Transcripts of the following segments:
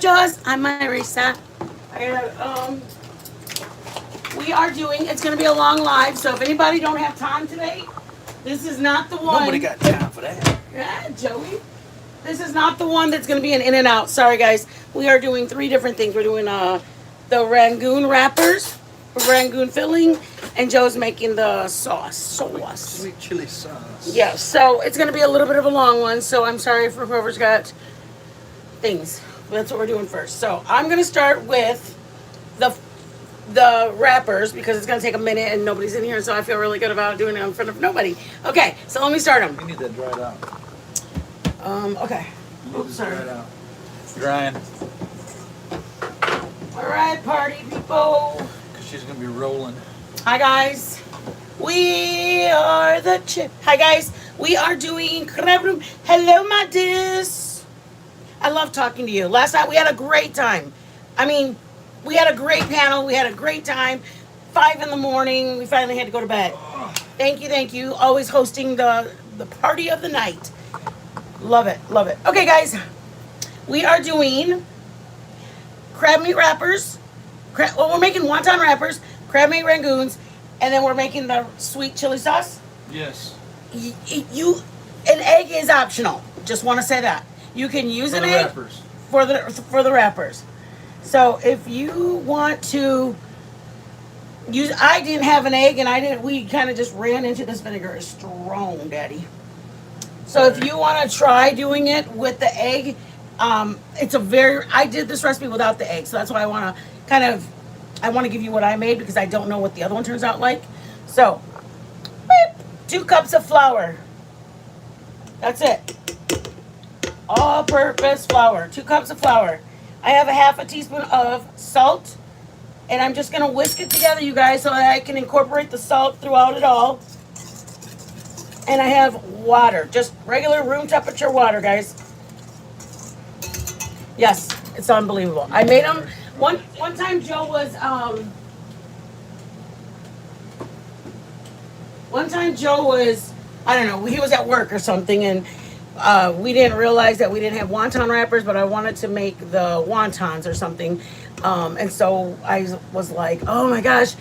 muchachos? I'm Marisa. We are doing, it's going to be a long live, so if anybody don't have time today, this is not the one. Nobody got time for that. Yeah, Joey. This is not the one that's going to be an in and out. Sorry, guys. We are doing 3 different things. We're doing the Rangoon wrappers, Rangoon filling, and Joe's making the sauce. Sweet chili sauce. Yeah, so it's going to be a little bit of a long one, so I'm sorry for whoever's got things. That's what we're doing first. So I'm going to start with the wrappers because it's going to take a minute and nobody's in here, so I feel really good about doing it in front of nobody. Okay, so let me start them. You need that dried out. Okay. Oops, sorry. Dried out. Drying. All right, party people. Because she's going to be rolling. Hi, guys. We are the chip. Hi, guys. We are doing crab room. Hello, my dears. I love talking to you. Last night we had a great time. I mean, we had a great panel. We had a great time. 5 in the morning. We finally had to go to bed. Thank you, thank you. Always hosting the party of the night. Love it, love it. Okay, guys. We are doing crab meat wrappers. We're making wonton wrappers, crab meat rangoons, and then we're making the sweet chili sauce. Yes. An egg is optional. Just want to say that. You can use an egg wrappers. for the wrappers. So if you want to use, I didn't have an egg, and we kind of just ran into this vinegar. It's strong, Daddy. So if you want to try doing it with the egg, I did this recipe without the egg, so that's why I want to give you what I made because I don't know what the other one turns out like. So, 2 cups of flour. That's it. All-purpose flour. 2 cups of flour. I have a half a teaspoon of salt, and I'm just going to whisk it together, you guys, so that I can incorporate the salt throughout it all. And I have water, just regular room temperature water, guys. Yes, it's unbelievable. I made them one time. Joe was I don't know, he was at work or something, and we didn't realize that we didn't have wonton wrappers, but I wanted to make the wontons or something, and so I was like, oh my gosh,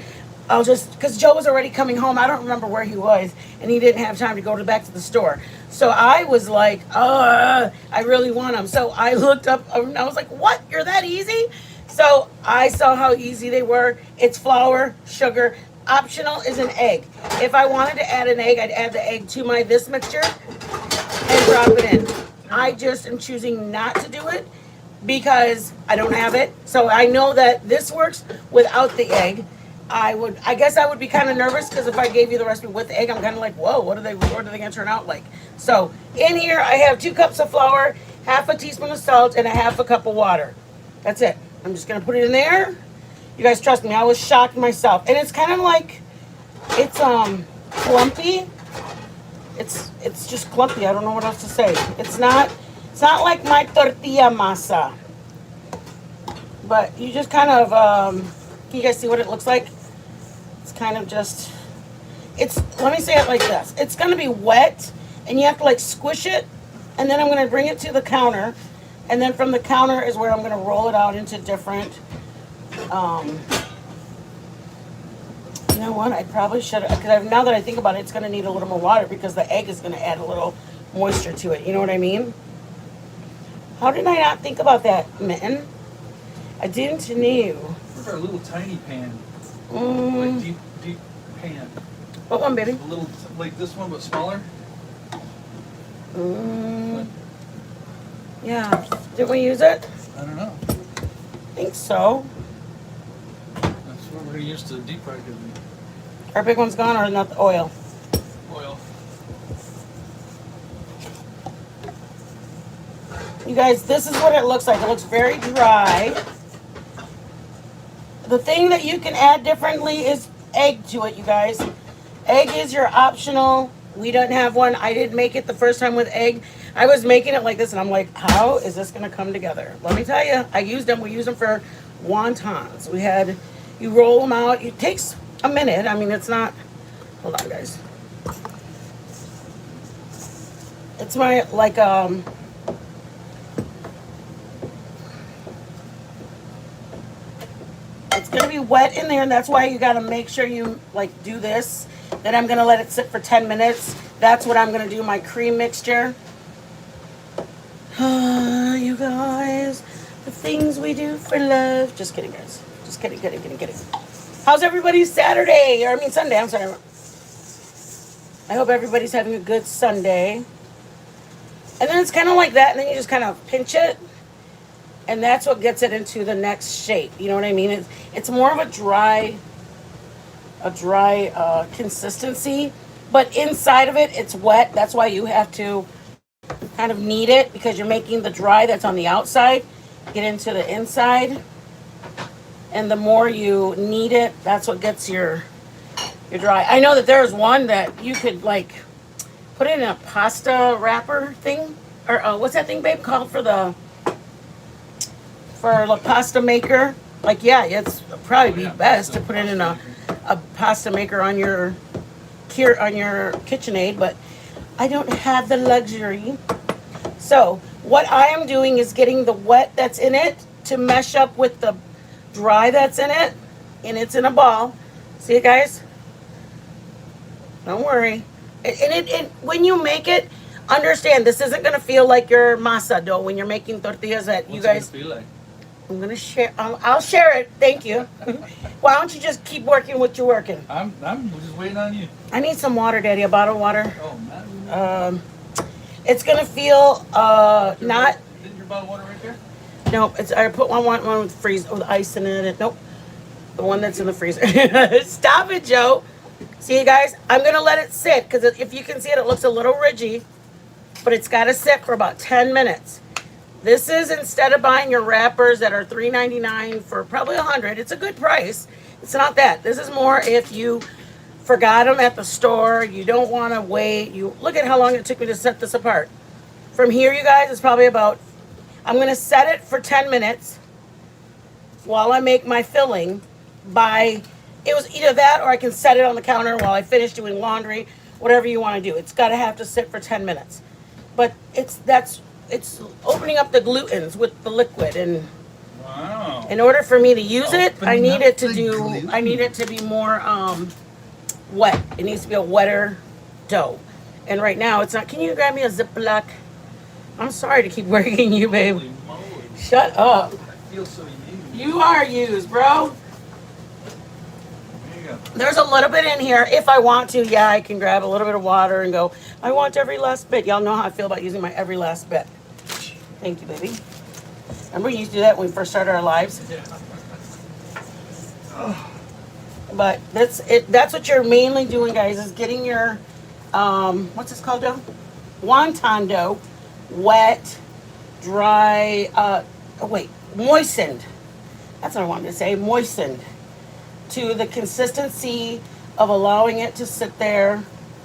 because Joe was already coming home. I don't remember where he was, and he didn't have time to go back to the store. So I was like, I really want them. So I looked up, and I was like, what? You're that easy? So I saw how easy they were. It's flour, sugar. Optional is an egg. If I wanted to add an egg, I'd add the egg to this mixture and drop it in. I just am choosing not to do it because I don't have it. So I know that this works without the egg. I guess I would be kind of nervous because if I gave you the recipe with the egg, I'm kind of like, whoa, what are they going to turn out like? So in here, I have 2 cups of flour, half a teaspoon of salt, and a half a cup of water. That's it. I'm just going to put it in there. You guys trust me, I was shocked myself. And it's kind of like, it's clumpy. It's just clumpy. I don't know what else to say. It's not like my tortilla masa. But you just kind of, can you guys see what it looks like? It's kind of just, let me say it like this. It's going to be wet, and you have to like squish it, and then I'm going to bring it to the counter, and then from the counter is where I'm going to roll it out into different, you know what, I probably should, because now that I think about it, it's going to need a little more water because the egg is going to add a little moisture to it. You know what I mean? How did I not think about that, Mitten? I didn't know. Where's our little tiny pan? Like deep pan. What one, baby? A little, like this one, but smaller? Yeah. Did we use it? I don't know. I think so. That's what we're going to use to deep fry. Our big one's gone, or not the oil? Oil. You guys, this is what it looks like. It looks very dry. The thing that you can add differently is egg to it, you guys. Egg is your optional. We don't have one. I didn't make it the first time with egg. I was making it like this, and I'm like, how is this going to come together? Let me tell you, I used them. We used them for wontons. You roll them out. It takes a minute. I mean, it's not, hold on, guys. It's my, like, It's gonna be wet in there, and that's why you gotta make sure you like do this. Then I'm gonna let it sit for 10 minutes. That's what I'm gonna do, my cream mixture. You guys, the things we do for love. Just kidding, guys. Just kidding. How's everybody's Saturday? Or I mean Sunday, I'm sorry. I hope everybody's having a good Sunday. And then it's kind of like that, and then you just kind of pinch it. And that's what gets it into the next shape. You know what I mean? It's more of a dry consistency. But inside of it, it's wet. That's why you have to kind of knead it, because you're making the dry that's on the outside get into the inside. And the more you knead it, that's what gets your dry. I know that there's one that you could like put it in a pasta wrapper thing, or what's that thing, babe, called for the pasta maker? Like, yeah, it's probably be best to put it in a pasta maker on your KitchenAid, but I don't have the luxury. So what I am doing is getting the wet that's in it to mesh up with the dry that's in it, and it's in a ball. See it, guys? Don't worry. And when you make it, understand this isn't gonna feel like your masa dough when you're making tortillas that you guys. What's it feel like? I'm gonna share. I'll share it. Thank you. Why don't you just keep working what you're working? I'm just waiting on you. I need some water, Daddy. A bottle of water. Oh man. It's gonna feel not. Isn't your bottle of water right there? Nope. I put one with freeze with ice in it. Nope. The one that's in the freezer. Stop it, Joe. See, you guys. I'm gonna let it sit, because if you can see it, it looks a little ridgy, but it's got to sit for about 10 minutes. This is, instead of buying your wrappers that are $3.99 for probably $100, it's a good price. It's not that. This is more if you forgot them at the store, you don't want to wait. You look at how long it took me to set this apart. From here, you guys, it's probably about, I'm going to set it for 10 minutes while I make my filling. It was either that, or I can set it on the counter while I finish doing laundry, whatever you want to do. It's got to have to sit for 10 minutes. But it's opening up the glutens with the liquid, and wow. In order for me to use it, I need it to be more wet. It needs to be a wetter dough. And right now it's not. Can you grab me a Ziploc? I'm sorry to keep working you, babe. Holy moly. Shut up. I feel so used. You are used, bro. There you go. There's a little bit in here. If I want to, yeah, I can grab a little bit of water and go, I want every last bit. Y'all know how I feel about using my every last bit. Thank you, baby. Remember we used to do that when we first started our lives? Yeah. But that's it. That's what you're mainly doing, guys, is getting your, what's this called, dough? Wonton dough, wet, dry, moistened. That's what I wanted to say, moistened to the consistency of allowing it to sit there.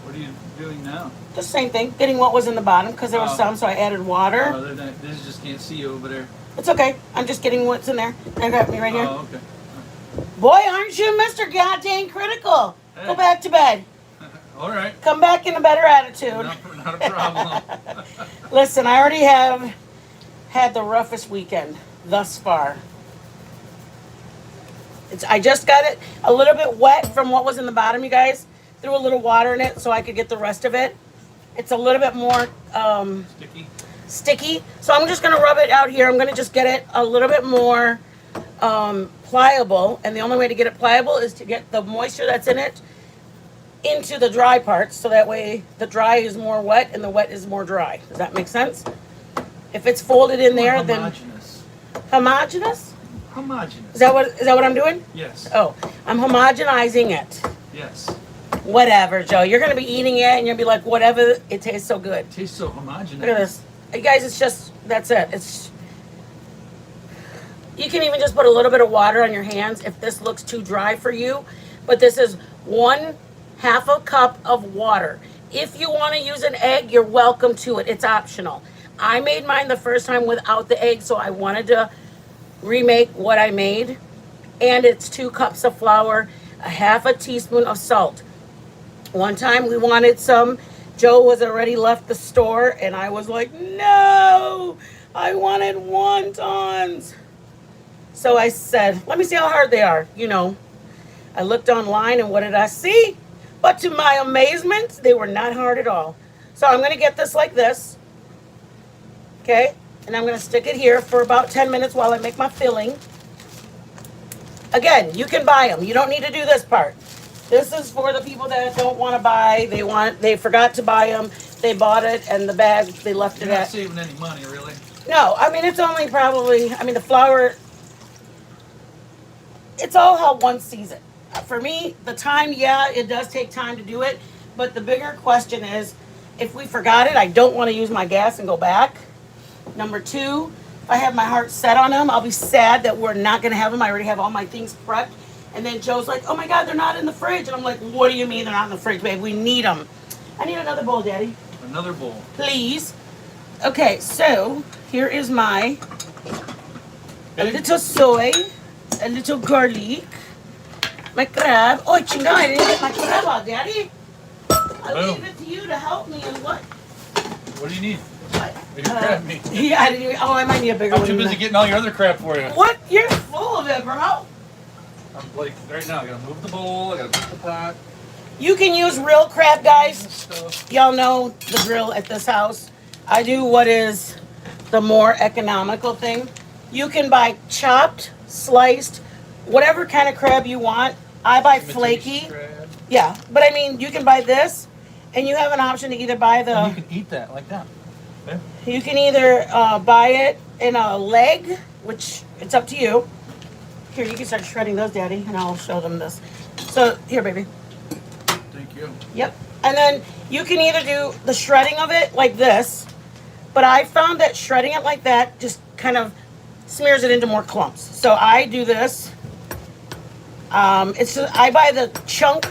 What are you doing now? The same thing, getting what was in the bottom, because there was Oh. some, so I added water. Oh, this just can't see you over there. It's okay. I'm just getting what's in there. I got me right here. Oh, okay. Boy, aren't you Mr. Goddamn Critical? Hey. Go back to bed. All right. Come back in a better attitude. Not a problem. Listen, I already have had the roughest weekend thus far. I just got it a little bit wet from what was in the bottom, you guys. Threw a little water in it so I could get the rest of it. It's a little bit more sticky. So I'm just going to rub it out here. I'm going to just get it a little bit more pliable. And the only way to get it pliable is to get the moisture that's in it into the dry parts. So that way the dry is more wet and the wet is more dry. Does that make sense? If it's folded in there, then... Homogeneous? Homogeneous. Is that what I'm doing? Yes. Oh, I'm homogenizing it. Yes. Whatever, Joe. You're going to be eating it and you'll be like, whatever, it tastes so good. It tastes so homogeneous. Look at this. You guys, it's just, that's it. You can even just put a little bit of water on your hands if this looks too dry for you. But this is 1/2 a cup of water. If you want to use an egg, you're welcome to it. It's optional. I made mine the first time without the egg, so I wanted to remake what I made. And it's 2 cups of flour, 1/2 teaspoon of salt. One time we wanted some. Joe was already left the store, and I was like, no, I wanted wontons. So I said, let me see how hard they are. You know, I looked online and what did I see? But to my amazement, they were not hard at all. So I'm going to get this like this. Okay? And I'm going to stick it here for about 10 minutes while I make my filling. Again, you can buy them. You don't need to do this part. This is for the people that don't want to buy. They forgot to buy them. They bought it and the bag, they left You're it not at. saving any money, really. No, I mean, it's only probably, I mean, the flour, it's all how one sees it. For me, the time, yeah, it does take time to do it. But the bigger question is, if we forgot it, I don't want to use my gas and go back. Number two, if I have my heart set on them, I'll be sad that we're not going to have them. I already have all my things prepped. And then Joe's like, oh my God, they're not in the fridge. And I'm like, what do you mean they're not in the fridge, babe? We need them. I need another bowl, Daddy. Another bowl. Please. Okay, so here is my a little soy, a little garlic, my crab. Oh, chinga, I didn't get my crab out, Daddy. I'll leave it to you to help me in what? What do you need? Maybe crab meat. Yeah, I didn't even, oh, I might need a bigger one. I'm too busy getting all your other crap for you. What? You're full of it, bro. I'm like, right now, I gotta move the bowl, I gotta move the pot. You can use real crab, guys. Stuff. Y'all know the drill at this house. I do what is the more economical thing. You can buy chopped, sliced, whatever kind of crab you want. I buy flaky. Crab. Yeah, but I mean, you can buy this, and you have an option to either buy And the. you can eat that like that. Yeah. You can either buy it in a leg, which it's up to you. Here, you can start shredding those, Daddy, and I'll show them this. So here, baby. Thank you. Yep. And then you can either do the shredding of it like this, but I found that shredding it like that just kind of smears it into more clumps. So I do this. I buy the chunk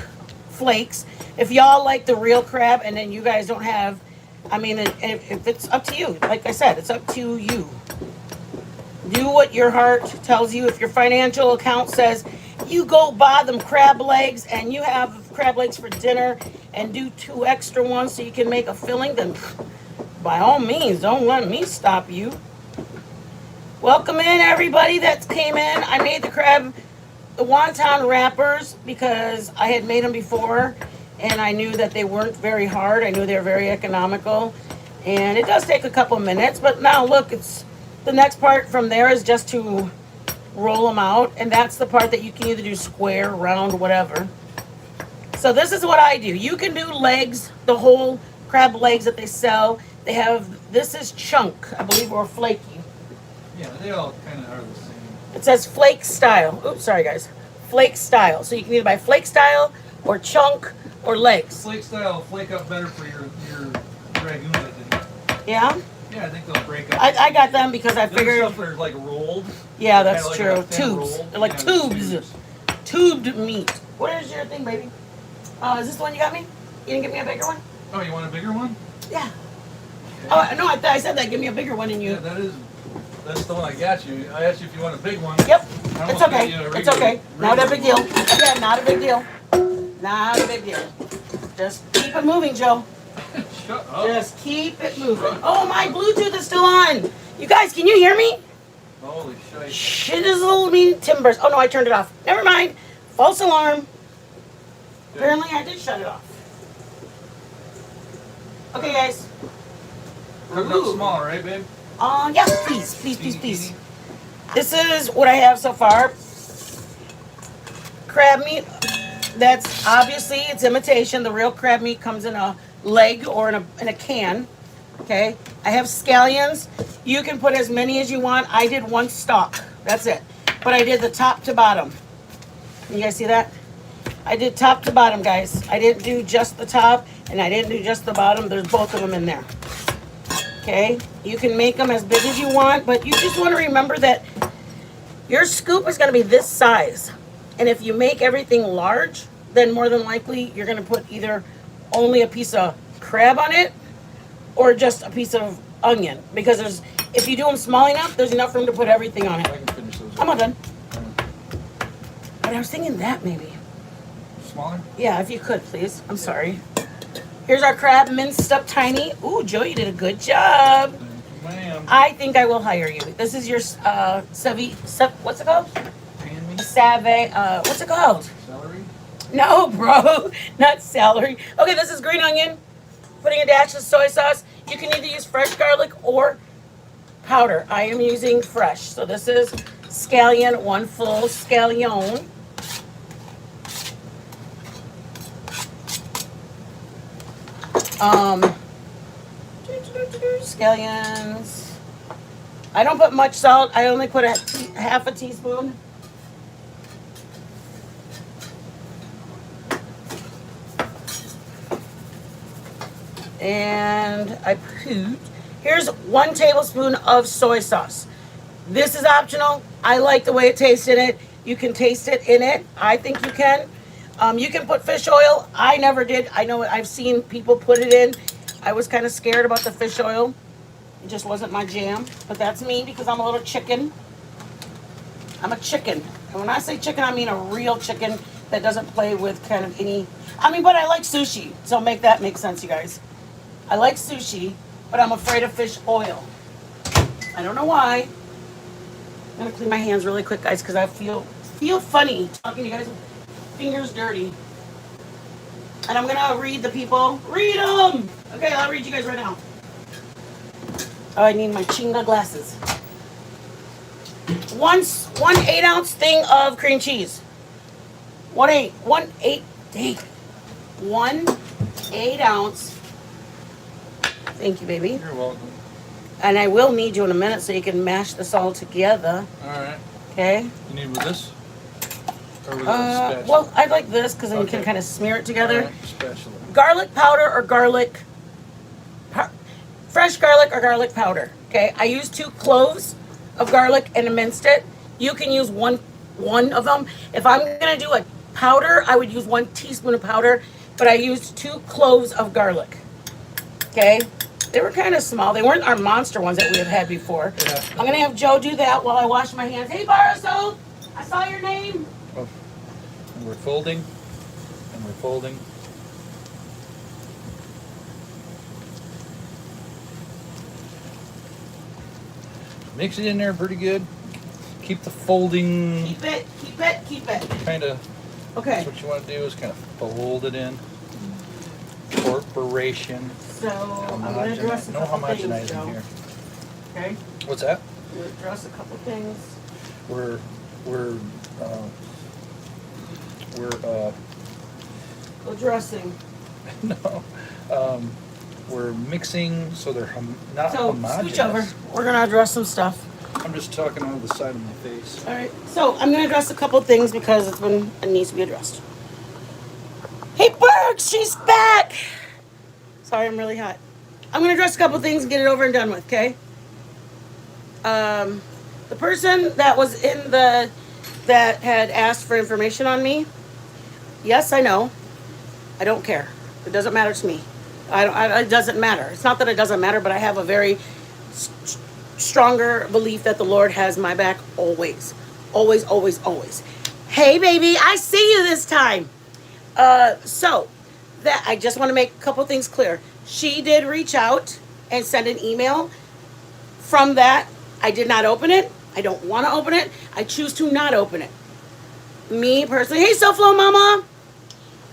flakes. If y'all like the real crab and then you guys don't have, I mean, if it's up to you. Like I said, it's up to you. Do what your heart tells you. If your financial account says you go buy them crab legs and you have crab legs for dinner and do 2 extra ones so you can make a filling, then by all means, don't let me stop you. Welcome in everybody that came in. I made the wonton wrappers because I had made them before and I knew that they weren't very hard. I knew they were very economical. And it does take a couple minutes, but now look, it's the next part from there is just to roll them out, and that's the part that you can either do square, round, whatever. So this is what I do. You can do legs, the whole crab legs that they sell. They have, this is chunk, I believe, or flaky. Yeah, they all kind of are the same. It says flake style. Oops, sorry guys. Flake style. So you can either buy flake style or chunk or legs. Flake style will flake up better for your Rangoons, I think. Yeah? Yeah, I think they'll break up. I got them because I The other figured. stuff are like rolled. Yeah, that's Kinda like true. a thin Tubes. roll. They're like Yeah, tubes. Tubed meat. What is your thing, baby? Is this the one you got me? You didn't give me a bigger one? Oh, you want a bigger one? Yeah. Okay. Oh, no, I said that. Give me a bigger one and you. Yeah, that's the one I got you. I asked you if you want a big one. Yep. I It's almost got okay. you a It's okay. Not a big deal. regular Yeah, not a big deal. Not a big deal. Just keep it moving, Joe. Shut up. Just keep it moving. Oh, my Bluetooth is still on. You guys, can you hear me? Holy shit. Shit is little me timbers. Oh, no, I turned it off. Never mind. False alarm. Apparently, I did shut it off. Okay, guys. Cut it up smaller, right, babe? Yeah, please, please, please, please. This is what I have so far. Crab meat. That's obviously it's imitation. The real crab meat comes in a leg or in a can. Okay. I have scallions. You can put as many as you want. I did 1 stalk. That's it. But I did the top to bottom. You guys see that? I did top to bottom, guys. I didn't do just the top and I didn't do just the bottom. There's both of them in there. Okay. You can make them as big as you want, but you just want to remember that your scoop is going to be this size. And if you make everything large, then more than likely you're going to put either only a piece of crab on it or just a piece of onion. Because if you do them small enough, there's enough room to put everything on I it. can finish those. I'm all done. But I was thinking that maybe. Smaller? Yeah, if you could, please. I'm sorry. Here's our crab minced up tiny. Ooh, Joe, you did a good job. Thank you. ma'am. I think I will hire you. This is your what's it called? Pan me? What's it called? Celery? No, bro, not celery. Okay, this is green onion. Putting a dash of soy sauce. You can either use fresh garlic or powder. I am using fresh. So this is scallion, one full scallion. Scallions. I don't put much salt. I only put half a teaspoon. And I put, here's 1 tablespoon of soy sauce. This is optional. I like the way it tastes in it. You can taste it in it. I think you can. You can put fish oil. I never did. I know I've seen people put it in. I was kind of scared about the fish oil. It just wasn't my jam. But that's me because I'm a little chicken. I'm a chicken. And when I say chicken, I mean a real chicken that doesn't play with kind of any... but I like sushi. So make that make sense, you guys. I like sushi, but I'm afraid of fish oil. I don't know why. I'm going to clean my hands really quick, guys, because I feel funny talking to you guys with fingers dirty. And I'm going to read the people. Read them! Okay, I'll read you guys right now. Oh, I need my Chinga glasses. One 8-ounce thing of cream cheese. 1 8-ounce. Thank you, baby. You're welcome. And I will need you in a minute so you can mash this all together. All right. Okay? You need with this? Or with a spatula? Well, I like this because then you can Okay. kind of smear it together. All right, spatula. Garlic powder or fresh garlic or garlic powder. Okay? I use 2 cloves of garlic and minced it. You can use one of them. If I'm going to do a powder, I would use 1 teaspoon of powder, but I used 2 cloves of garlic. Okay? They were kind of small. They weren't our monster ones that we have had before. Yeah. I'm going to have Joe do that while I wash my hands. Hey, Baraso, I saw your name. Oh. And we're folding. And we're folding. Mix it in there pretty good. Keep the folding. Keep it. Kind of. Okay. What you want to do is kind of fold it in. Corporation. So, I'm going to dress a No couple things, homogenizing Joe. here. Okay? What's that? I'm going to dress a couple things. We're The dressing. no, we're mixing so they're not So, homogeneous. scooch over. We're going to address some stuff. I'm just talking out of the side of my face. All right. So, I'm going to address a couple things because it needs to be addressed. Hey, Berg, she's back. Sorry, I'm really hot. I'm going to address a couple things and get it over and done with, okay? The person that was that had asked for information on me, yes, I know. I don't care. It doesn't matter to me. It doesn't matter. It's not that it doesn't matter, but I have a very stronger belief that the Lord has my back always. Always, always, always. Hey, baby, I see you this time. So that I just want to make a couple things clear. She did reach out and send an email. From that, I did not open it. I don't want to open it. I choose to not open it. Me personally, hey, SoFlo Mama.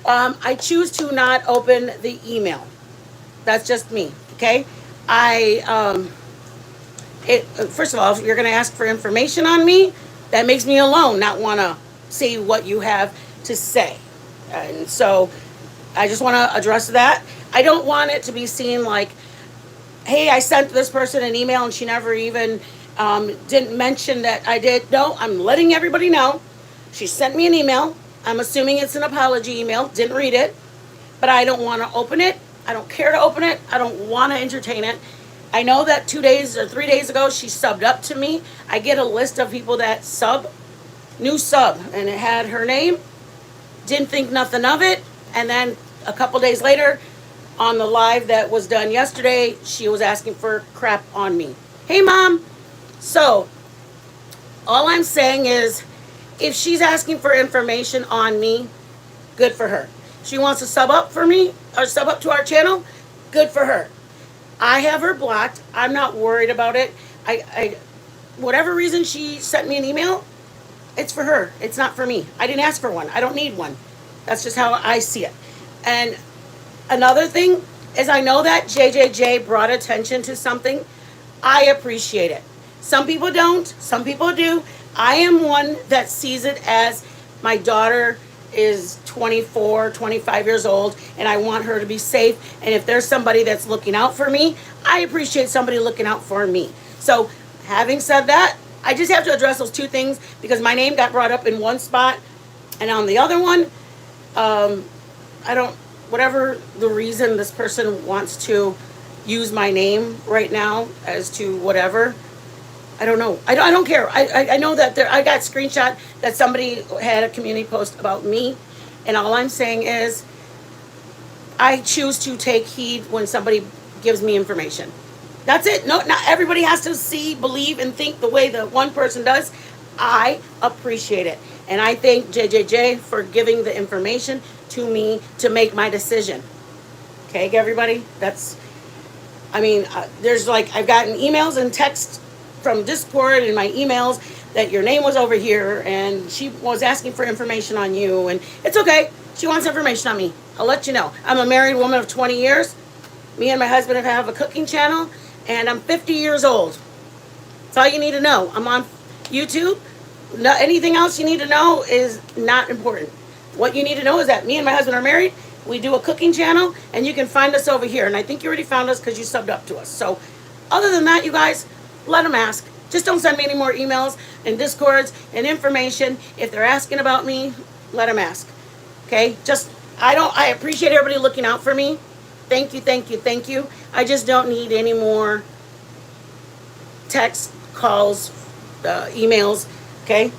I choose to not open the email. That's just me, okay? First of all, if you're going to ask for information on me, that makes me alone not want to see what you have to say. And so I just want to address that. I don't want it to be seen like, hey, I sent this person an email and she never even didn't mention that I did. No, I'm letting everybody know. She sent me an email. I'm assuming it's an apology email. Didn't read it. But I don't want to open it. I don't care to open it. I don't want to entertain it. I know that 2 days or 3 days ago, she subbed up to me. I get a list of people that new sub, and it had her name. Didn't think nothing of it. And then a couple days later, on the live that was done yesterday, she was asking for crap on me. Hey, Mom. So, all I'm saying is, if she's asking for information on me, good for her. She wants to sub up for me, or sub up to our channel, good for her. I have her blocked. I'm not worried about it. I whatever reason she sent me an email, it's for her. It's not for me. I didn't ask for one. I don't need one. That's just how I see it. And another thing is I know that JJJ brought attention to something. I appreciate it. Some people don't. Some people do. I am one that sees it as my daughter is 24, 25 years old, and I want her to be safe. And if there's somebody that's looking out for me, I appreciate somebody looking out for me. So, having said that, I just have to address those two things because my name got brought up in one spot, and on the other one, I don't, whatever the reason this person wants to use my name right now as to whatever. I don't know. I don't care. I know that I got screenshot that somebody had a community post about me, and all I'm saying is I choose to take heed when somebody gives me information. That's it. No, not everybody has to see, believe, and think the way that one person does. I appreciate it, and I thank JJJ for giving the information to me to make my decision. Okay, everybody. There's like I've gotten emails and texts from Discord and my emails that your name was over here and she was asking for information on you, and it's okay. She wants information on me. I'll let you know. I'm a married woman of 20 years. Me and my husband have a cooking channel, and I'm 50 years old. That's all you need to know. I'm on YouTube. No, anything else you need to know is not important. What you need to know is that me and my husband are married. We do a cooking channel, and you can find us over here. And I think you already found us because you subbed up to us. So other than that, you guys, let them ask. Just don't send me any more emails and Discords and information. If they're asking about me, let them ask. Okay? I appreciate everybody looking out for me. Thank you, thank you, thank you. I just don't need any more text, calls, emails. Okay?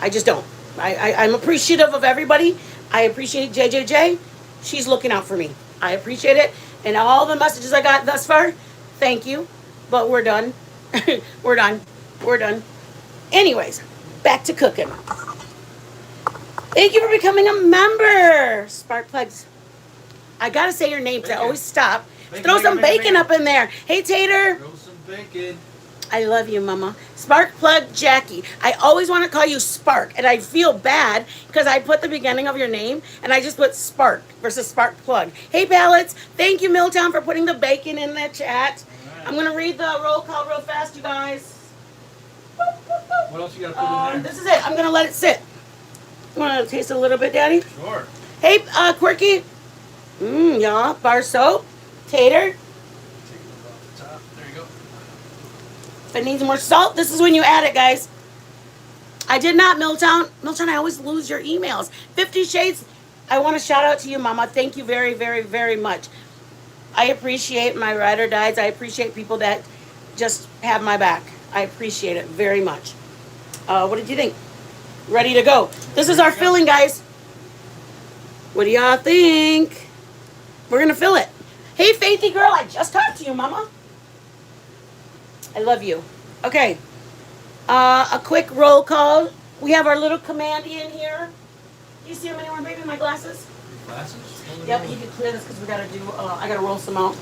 I just don't. I'm appreciative of everybody. I appreciate JJJ. She's looking out for me. I appreciate it. And all the messages I got thus far, thank you. But we're done. We're done. Anyways, back to cooking. Thank you for becoming a member. Spark plugs. I gotta say your name because I always stop. Throw some bacon up in there. Hey, Tater. Throw some bacon. I love you, Mama. Spark plug Jackie. I always want to call you Spark, and I feel bad because I put the beginning of your name and I just put Spark versus Spark plug. Hey, Pallets. Thank you, Milltown, for putting the bacon in the chat. Right. I'm gonna read the roll call real fast, you guys. What else you gotta put in there? This is it. I'm gonna let it sit. You wanna taste it a little bit, Daddy? Sure. Hey, Quirky. Yeah. Bar soap. Tater. If it needs more salt, this is when you add it, guys. I did not, Milltown. Milltown, I always lose your emails. 50 Shades, I want to shout out to you, Mama. Thank you very, very, very much. I appreciate my ride or dies. I appreciate people that just have my back. I appreciate it very much. What did you think? Ready to go. This is our filling, guys. What do y'all think? We're going to fill it. Hey, Faithy girl, I just talked to you, Mama. I love you. Okay. A quick roll call. We have our little commandy in here. Do you see him anywhere, baby? My glasses? Glasses? Yeah, but you can clear this because we got to do, I got to roll some out.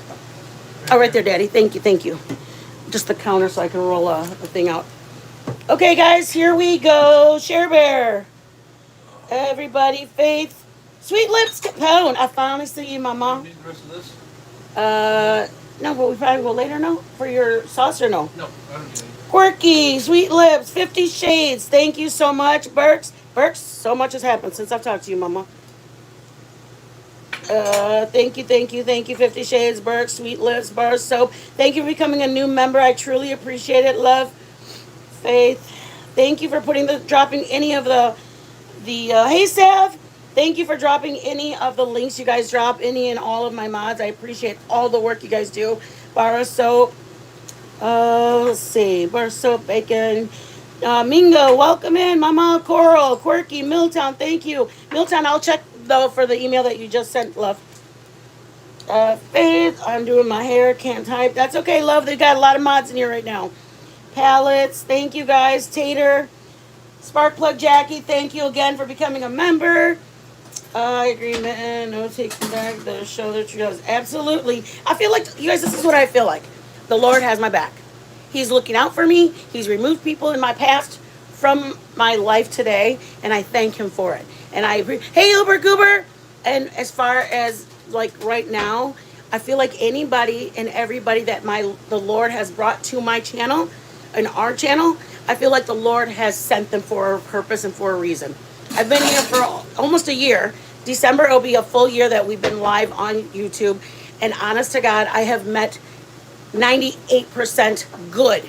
Oh, right there, Daddy. Thank you, thank you. Just the counter so I can roll the thing out. Okay, guys, here we go. Share Bear. Everybody, Faith. Sweet Lips Capone. I finally see you, Mama. Do you need the rest of this? No, but we probably will later, no? For your sauce or no? No, I don't need any. Quirky, Sweet Lips, 50 Shades. Thank you so much. Burks, so much has happened since I've talked to you, Mama. Thank you, 50 Shades, Burks, Sweet Lips, Bar Soap. Thank you for becoming a new member. I truly appreciate it. Love, Faith. Thank you for dropping any of the hey, Sav. Thank you for dropping any of the links you guys drop, any and all of my mods. I appreciate all the work you guys do. Bar Soap. Let's see. Bar Soap, Bacon. Mingo, welcome in. Mama Coral, Quirky, Milltown, thank you. Milltown, I'll check, though, for the email that you just sent, love. Faith, I'm doing my hair. Can't type. That's okay, love. They got a lot of mods in here right now. Pallets, thank you, guys. Tater. Sparkplug Jackie, thank you again for becoming a member. I agree, man. No taking back the shoulder trios. Absolutely. I feel like, you guys, this is what I feel like. The Lord has my back. He's looking out for me. He's removed people in my past from my life today, and I thank him for it. And I agree. Hey, Uber Goober. And as far as like right now, I feel like anybody and everybody that the Lord has brought to my channel and our channel, I feel like the Lord has sent them for a purpose and for a reason. I've been here for almost a year. December will be a full year that we've been live on YouTube. And honest to God, I have met 98% good.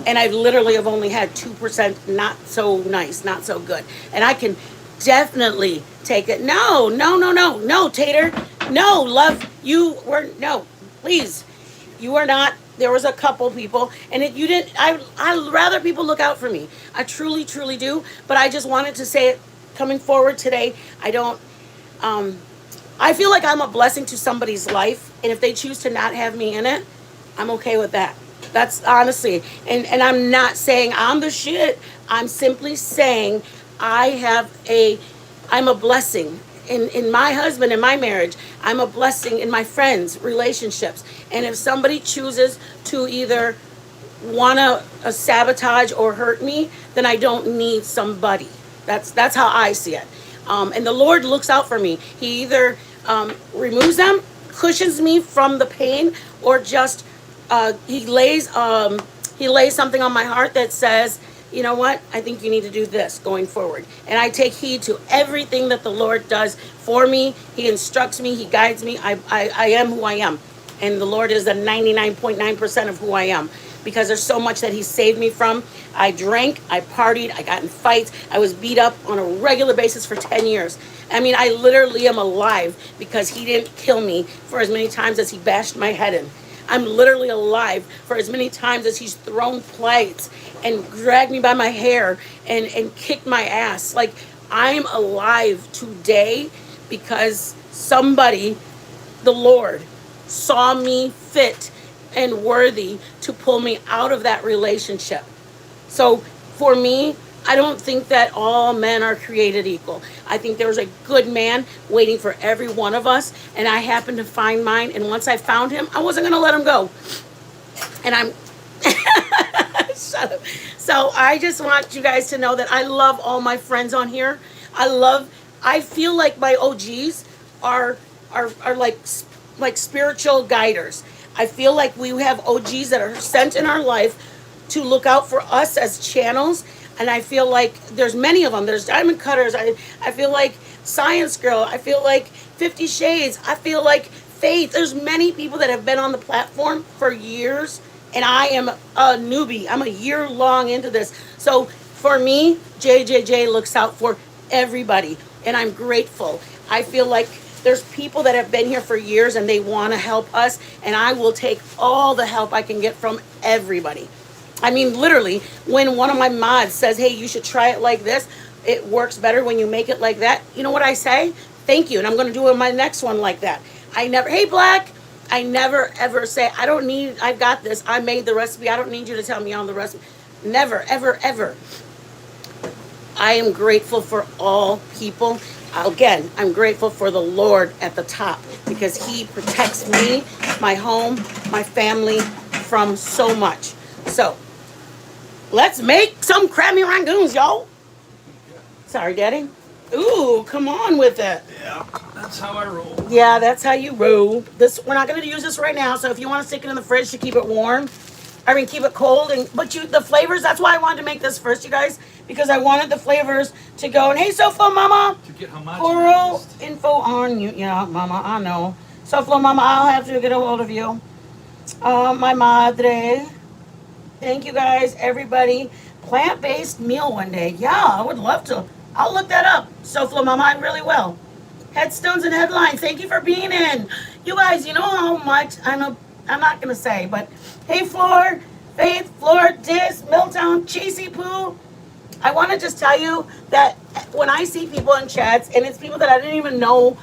And I literally have only had 2% not so nice, not so good. And I can definitely take it. No, no, no, no, no, Tater. No, love, you were, no, please. You are not. There was a couple people, and you didn't. I'd rather people look out for me. I truly, truly do. But I just wanted to say it coming forward today. I don't. I feel like I'm a blessing to somebody's life, and if they choose to not have me in it, I'm okay with that. That's honestly, and I'm not saying I'm the shit. I'm simply saying I'm a blessing in my husband, in my marriage. I'm a blessing in my friends' relationships. And if somebody chooses to either want to sabotage or hurt me, then I don't need somebody. That's how I see it. And the Lord looks out for me. He either removes them, cushions me from the pain, or just he lays something on my heart that says, you know what? I think you need to do this going forward. And I take heed to everything that the Lord does for me. He instructs me. He guides me. I am who I am. And the Lord is the 99.9% of who I am. Because there's so much that he saved me from. I drank. I partied. I got in fights. I was beat up on a regular basis for 10 years. I mean, I literally am alive because he didn't kill me for as many times as he bashed my head in. I'm literally alive for as many times as he's thrown plates and dragged me by my hair and kicked my ass. Like, I'm alive today because somebody, the Lord, saw me fit and worthy to pull me out of that relationship. So for me, I don't think that all men are created equal. I think there's a good man waiting for every one of us, and I happened to find mine, and once I found him, I wasn't going to let him go. And I'm... Shut up. So I just want you guys to know that I love all my friends on here. I feel like my OGs are like spiritual guiders. I feel like we have OGs that are sent in our life to look out for us as channels. And I feel like there's many of them. There's Diamond Cutters. I feel like Science Girl. I feel like 50 Shades. I feel like Faith. There's many people that have been on the platform for years. And I am a newbie. I'm a year long into this. So for me, JJJ looks out for everybody. And I'm grateful. I feel like there's people that have been here for years and they want to help us. And I will take all the help I can get from everybody. I mean, literally, when one of my mods says, hey, you should try it like this, it works better when you make it like that. You know what I say? Thank you. And I'm going to do it my next one like that. Hey, Black. I never, ever say, I've got this. I made the recipe. I don't need you to tell me on the recipe. Never, ever, ever. I am grateful for all people. Again, I'm grateful for the Lord at the top because he protects me, my home, my family from so much. So, let's make some crabby rangoons, y'all. Sorry, Daddy. Ooh, come on with it. Yeah, that's how I roll. Yeah, that's how you roll. We're not going to use this right now, so if you want to stick it in the fridge to keep it warm, keep it cold. The flavors, that's why I wanted to make this first, you guys, because I wanted the flavors to go. And hey, Soflo Mama. To get homogenized. Oral info on you. Yeah, Mama, I know. Soflo Mama, I'll have to get a hold of you. My madre. Thank you guys, everybody. Plant-based meal one day. Yeah, I would love to. I'll look that up. Soflo Mama, I really will. Headstones and headlines. Thank you for being in. You guys, you know how much I'm not gonna say, but hey, Floor, Faith, Floor, Dis, Milltown, Cheesy Poo. I want to just tell you that when I see people in chats, and it's people that I didn't even know,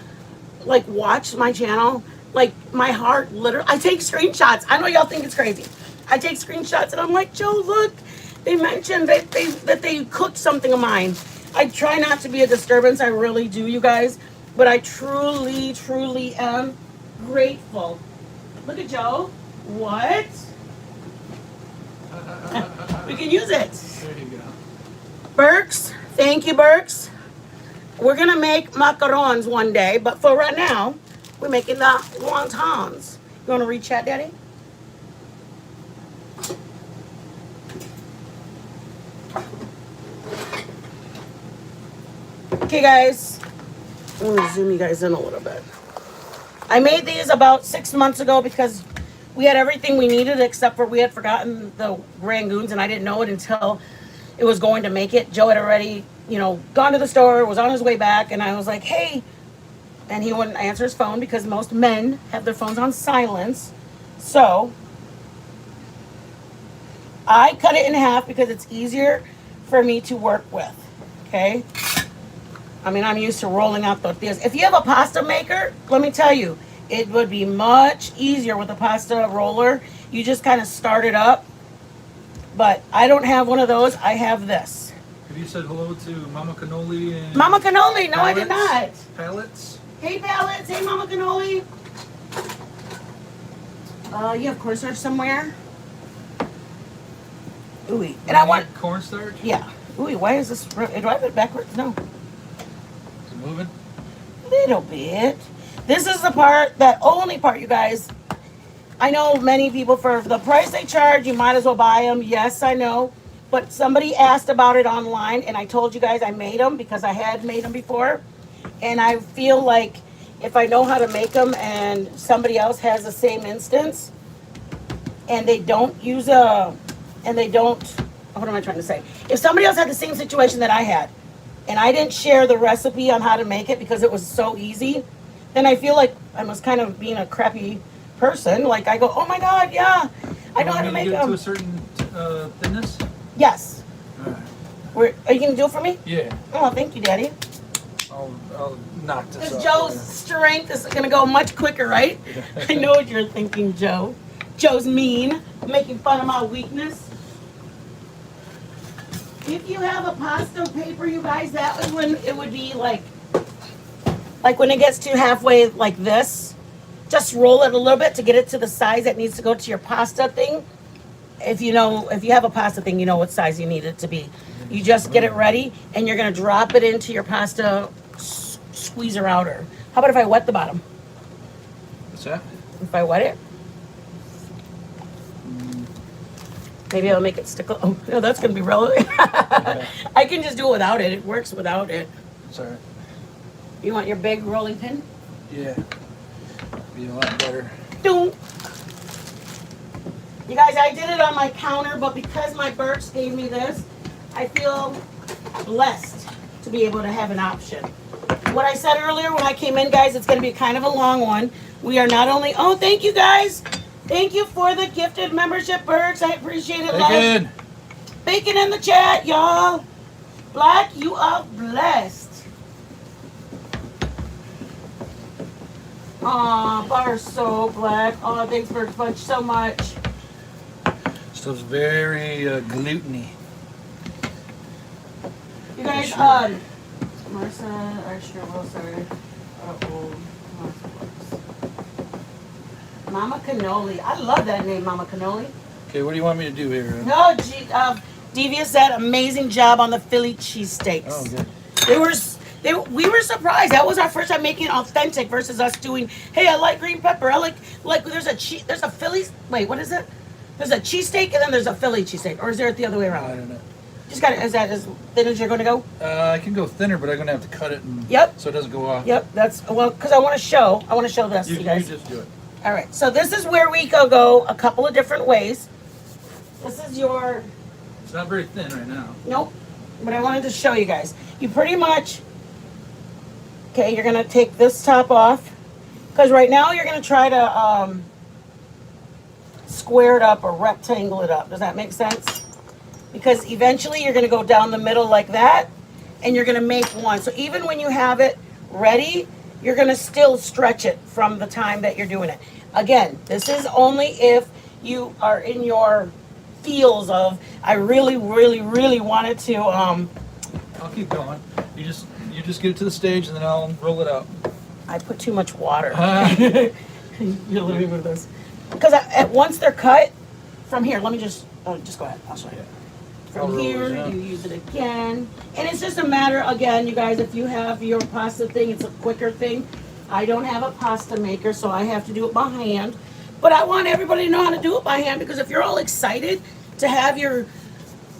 like, watch my channel, like, my heart literally, I take screenshots. I know y'all think it's crazy. I take screenshots and I'm like, Joe, look, they mentioned that they cooked something of mine. I try not to be a disturbance. I really do, you guys. but I truly, truly am grateful. Look at Joe. What? We can use it. There you go. Burks, thank you, Burks. We're gonna make macarons one day, but for right now, we're making the wontons. You wanna reach out, Daddy? Okay, guys. I'm gonna zoom you guys in a little bit. I made these about 6 months ago because we had everything we needed except for we had forgotten the Rangoons, and I didn't know it until it was going to make it. Joe had already, gone to the store, was on his way back, and I was like, hey. And he wouldn't answer his phone because most men have their phones on silence. So I cut it in half because it's easier for me to work with. Okay? I mean, I'm used to rolling out tortillas. If you have a pasta maker, let me tell you, it would be much easier with a pasta roller. You just kind of start it up. But I don't have one of those. I have this. Have you said hello to Mama Cannoli and Mama Cannoli. No, I did not. Pallets? Hey, Pallets. Hey, Mama Cannoli. You have cornstarch somewhere? Ooh, and I want cornstarch? Yeah. Ooh, why is this? Do I have it backwards? No. Is it moving? Little bit. This is the part, that only part, you guys. I know many people, for the price they charge, you might as well buy them. Yes, I know. But somebody asked about it online, and I told you guys I made them because I had made them before. And I feel like if I know how to make them and somebody else has the same instance, and they don't use what am I trying to say? If somebody else had the same situation that I had, and I didn't share the recipe on how to make it because it was so easy, then I feel like I was kind of being a crappy person. Like I go, oh my God, yeah, I know how to make them. them. To a certain thinness? Yes. All right. Are you gonna do it for me? Yeah. Oh, thank you, Daddy. I'll knock this Because off. Joe's strength is gonna go much quicker, right? I know what you're thinking, Joe. Joe's mean, making fun of my weakness. If you have a pasta paper, you guys, that was when it would be like when it gets to halfway like this, just roll it a little bit to get it to the size that needs to go to your pasta thing. If you have a pasta thing, you know what size you need it to be. You just get it ready, and you're gonna drop it into your pasta squeezer outer. How about if I wet the bottom? What's that? If I wet it? Maybe I'll make it stick. Oh, no, that's going to be relevant. I can just do it without it. It works without it. It's all right. You want your big rolling pin? Yeah. Be a lot better. Doom. You guys, I did it on my counter, but because my Burks gave me this, I feel blessed to be able to have an option. What I said earlier when I came in, guys, it's going to be kind of a long one. We are not only... Oh, thank you, guys. Thank you for the gifted membership, Burks. I appreciate it. Bacon. Bacon in the chat, y'all. Black, you are blessed. Aw, bar so black. Oh, thanks, Burks Bunch, so much. Stuff's very gluteny. You guys, Sure. Marissa, Archer, Wilson, Mama Cannoli. I love that name, Mama Cannoli. Okay, what do you want me to do here? No, Devious said amazing job on the Philly cheesesteaks. Oh, good. We were surprised. That was our first time making it authentic versus us doing, hey, I like green pepper. I like there's a Philly, wait, what is it? There's a cheesesteak and then there's a Philly cheesesteak. Or is there it the other way around? I don't know. Is that as thin as you're going to go? I can go thinner, but I'm going to have to cut it so it doesn't go off. Yep, because I want to show this to you guys. You just do it. All right, so this is where we could go a couple of different ways. This is your... It's not very thin right now. Nope, but I wanted to show you guys. You pretty much... Okay, you're going to take this top off. Because right now you're going to try to square it up or rectangle it up. Does that make sense? Because eventually you're going to go down the middle like that. And you're going to make one. So even when you have it ready... You're going to still stretch it from the time that you're doing it. Again, this is only if you are in your feels of, I really, really, really wanted to I'll keep going. You just get it to the stage, and then I'll roll it out. I put too much water. Ah. You're living with this. Because once they're cut, from here, let me just go ahead. I'll show you. From here, you use it again. And it's just a matter, again, you guys, if you have your pasta thing, it's a quicker thing. I don't have a pasta maker, so I have to do it by hand. But I want everybody to know how to do it by hand, because if you're all excited to have your,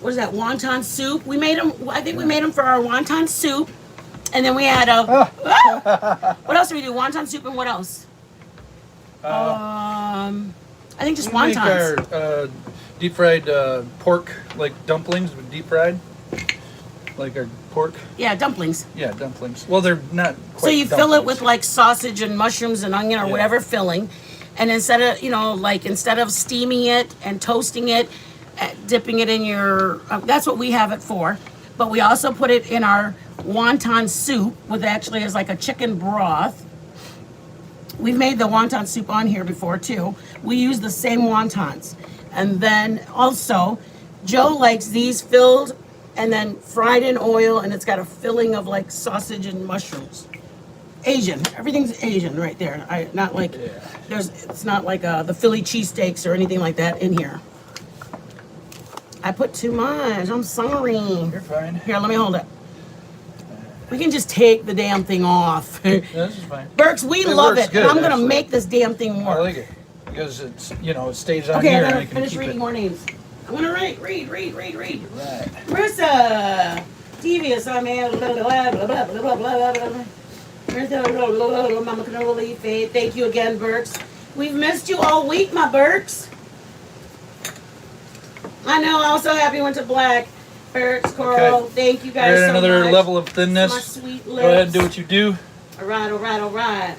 what is that, wonton soup? We made them, I think we made them for our wonton soup. And then we had what else did we do? Wonton soup and what else? I think just wontons. Make our deep fried pork, like dumplings, but deep fried, like our pork. Yeah, dumplings. Yeah, dumplings. Well, they're not quite So you dumplings. fill it with like sausage and mushrooms and onion or Yeah. whatever filling, and instead of instead of steaming it and toasting it, dipping it in your that's what we have it for. But we also put it in our wonton soup, with actually is like a chicken broth. We've made the wonton soup on here before too. We use the same wontons. And then also, Joe likes these filled and then fried in oil, and it's got a filling of like sausage and mushrooms. Asian, everything's Asian right there. Not like it's not like the Philly cheesesteaks or anything like that in here. I put too much. I'm sorry. You're fine. Here, let me hold it. We can just take the damn thing off. Yeah, this is fine. Burks, we It love works it. good, And I'm gonna actually. make this damn thing I work. like it because it's it stays on Okay, here I'm and I gonna can finish keep reading it. more names. I'm gonna read. Right. Marissa, devious, I mean, blah, blah, blah, blah, blah, blah, blah, blah, blah. Marissa, blah, blah, blah, blah, Mama Cannoli, Faith. Thank you again, Burks. We've missed you all week, my Burks. I know, I was so happy you went to black. Burks, Coral, Okay. thank you guys You're so at another much. level of thinness. My sweet lips. Go ahead and do what you do. All right.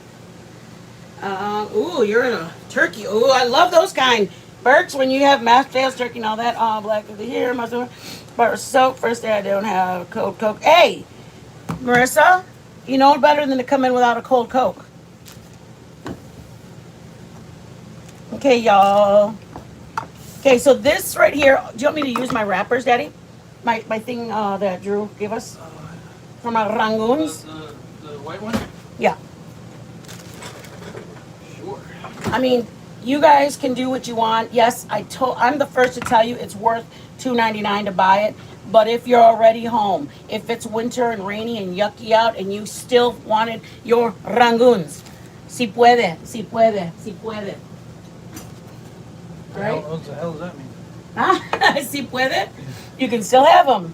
Ooh, you're in a turkey. Ooh, I love those kind. Burks, when you have mashed potatoes, turkey, and all that. Black of the year, butter soap. First day I don't have cold Coke. Hey, Marissa, you know better than to come in without a cold Coke. Okay, y'all. Okay, so this right here. Do you want me to use my wrappers, Daddy? My thing that Drew gave us from our Rangoons. The white one? Yeah. Sure. I mean, you guys can do what you want. Yes, I'm the first to tell you it's worth $2.99 to buy it. But if you're already home, if it's winter and rainy and yucky out, and you still wanted your Rangoons, si puede. All right? What the hell does that mean? Si puede. You can still have them.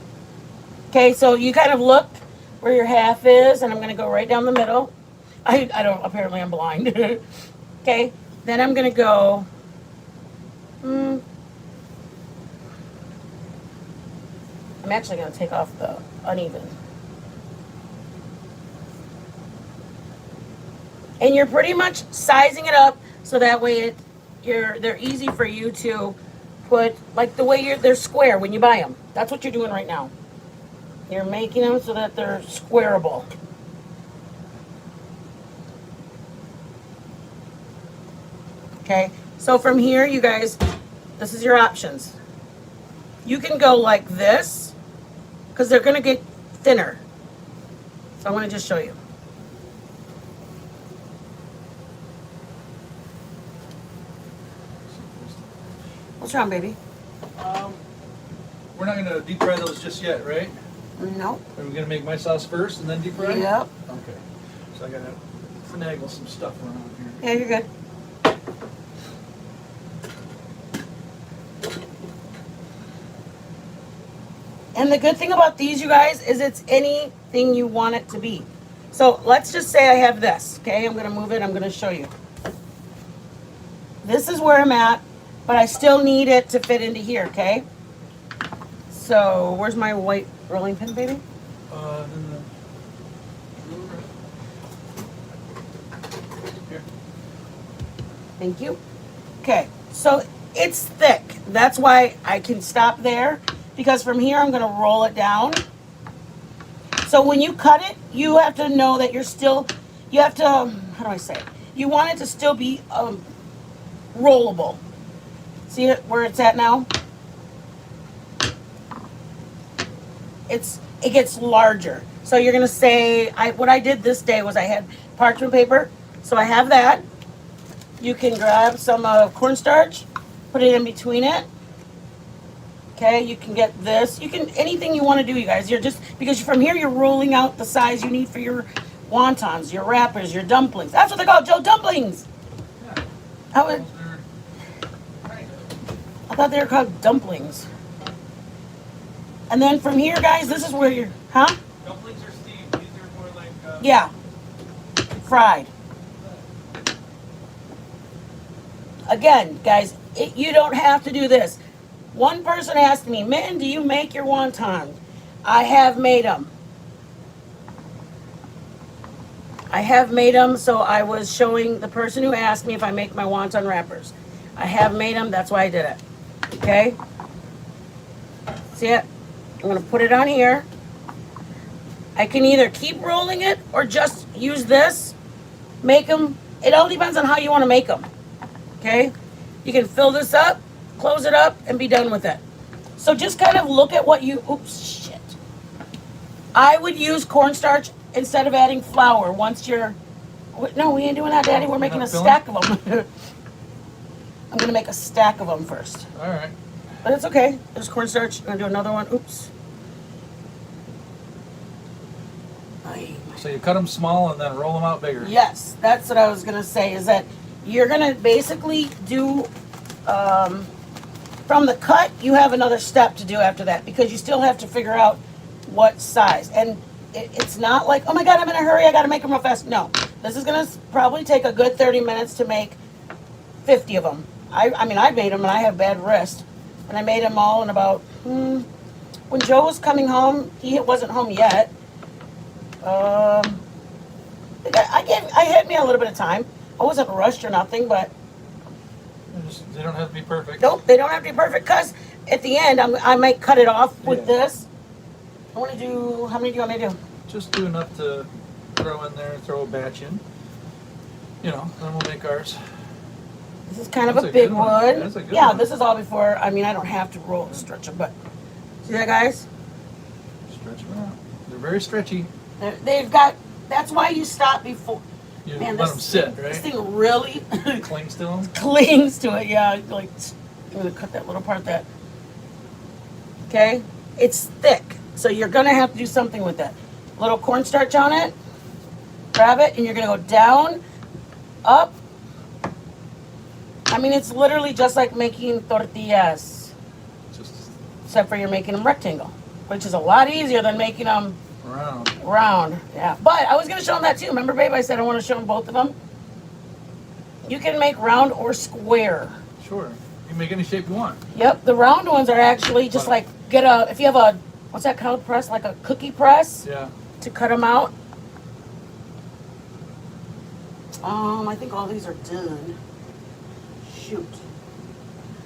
Okay, so you kind of look where your half is, and I'm going to go right down the middle. I don't. Apparently, I'm blind. Okay, then I'm going to go. I'm actually going to take off the uneven. And you're pretty much sizing it up so that way they're easy for you to put, like the way they're square when you buy them. That's what you're doing right now. You're making them so that they're squareable. Okay, so from here, you guys, this is your options. You can go like this, because they're going to get thinner. So I want to just show you. What's wrong, baby? We're not going to deep fry those just yet, right? Nope. Are we going to make my sauce first and then deep fry? Yep. Okay. So I got to finagle some stuff around here. Yeah, you're good. And the good thing about these, you guys, is it's anything you want it to be. So let's just say I have this, okay? I'm going to move it. I'm going to show you. This is where I'm at, but I still need it to fit into here, okay? So where's my white rolling pin, baby? Here. Thank you. Okay, so it's thick. That's why I can stop there, because from here I'm going to roll it down. So when you cut it, you have to know that you have to, how do I say it? You want it to still be rollable. See it where it's at now? it gets larger. So you're gonna say, what I did this day was I had parchment paper, so I have that. You can grab some cornstarch, put it in between it. Okay, you can get this. You can, anything you want to do, you guys. You're just, because from here you're rolling out the size you need for your wontons, your wrappers, your dumplings. That's what they call Joe, dumplings. Yeah. I thought they were called dumplings. And then from here, guys, this is where you're, huh? Dumplings are steamed. These are more like... Yeah, fried. Again, guys, you don't have to do this. One person asked me, Min, do you make your wontons? I have made them. I have made them, so I was showing the person who asked me if I make my wonton wrappers. I have made them, that's why I did it. Okay? See it? I'm going to put it on here. I can either keep rolling it or just use this. Make them. It all depends on how you want to make them. Okay? You can fill this up, close it up, and be done with it. So just kind of look at what you, oops, shit. I would use cornstarch instead of adding flour once you're, no, we ain't doing that, Daddy. We're making a stack of them. I'm going to make a stack of them first. All right. But it's okay. There's cornstarch. I'm going to do another one. Oops. So you cut them small and then roll them out bigger. Yes, that's what I was going to say, is that you're going to basically do, from the cut, you have another step to do after that, because you still have to figure out what size. And it's not like, oh my God, I'm in a hurry, I got to make them real fast. No, this is going to probably take a good 30 minutes to make 50 of them. I mean, I made them and I have bad wrist. And I made them all in about, when Joe was coming home, he wasn't home yet. I had me a little bit of time. I wasn't rushed or nothing, but They don't have to be perfect. nope, they don't have to be perfect, because at the end, I might cut it off with this. I want to do, how many do you want me to do? Just do enough to throw in there, throw a batch in. You know, then we'll make ours. This is kind of That's a a big good one. one. That's a good Yeah, one. this is all before, I mean, I don't have to roll and stretch them, but see that, guys? Stretch them out. They're very stretchy. They've got, that's why you stop before. You Man, let them sit, right? This thing really Clings to them. clings to it. Yeah, like, I'm gonna cut that little part that. Okay, it's thick, so you're gonna have to do something with it. Little cornstarch on it. Grab it, and you're gonna go down, up. I mean, it's literally just like making tortillas, Just except for you're making them rectangle, which is a lot easier than making them round. Yeah, but I was gonna show them that too. Remember, babe? I said I want to show them both of them. You can make round or square. Sure. You can make any shape you want. Yep, the round ones are actually just like, if you have a, what's that called, press? Like a cookie press? Yeah. To cut them out. I think all these are done. Shoot.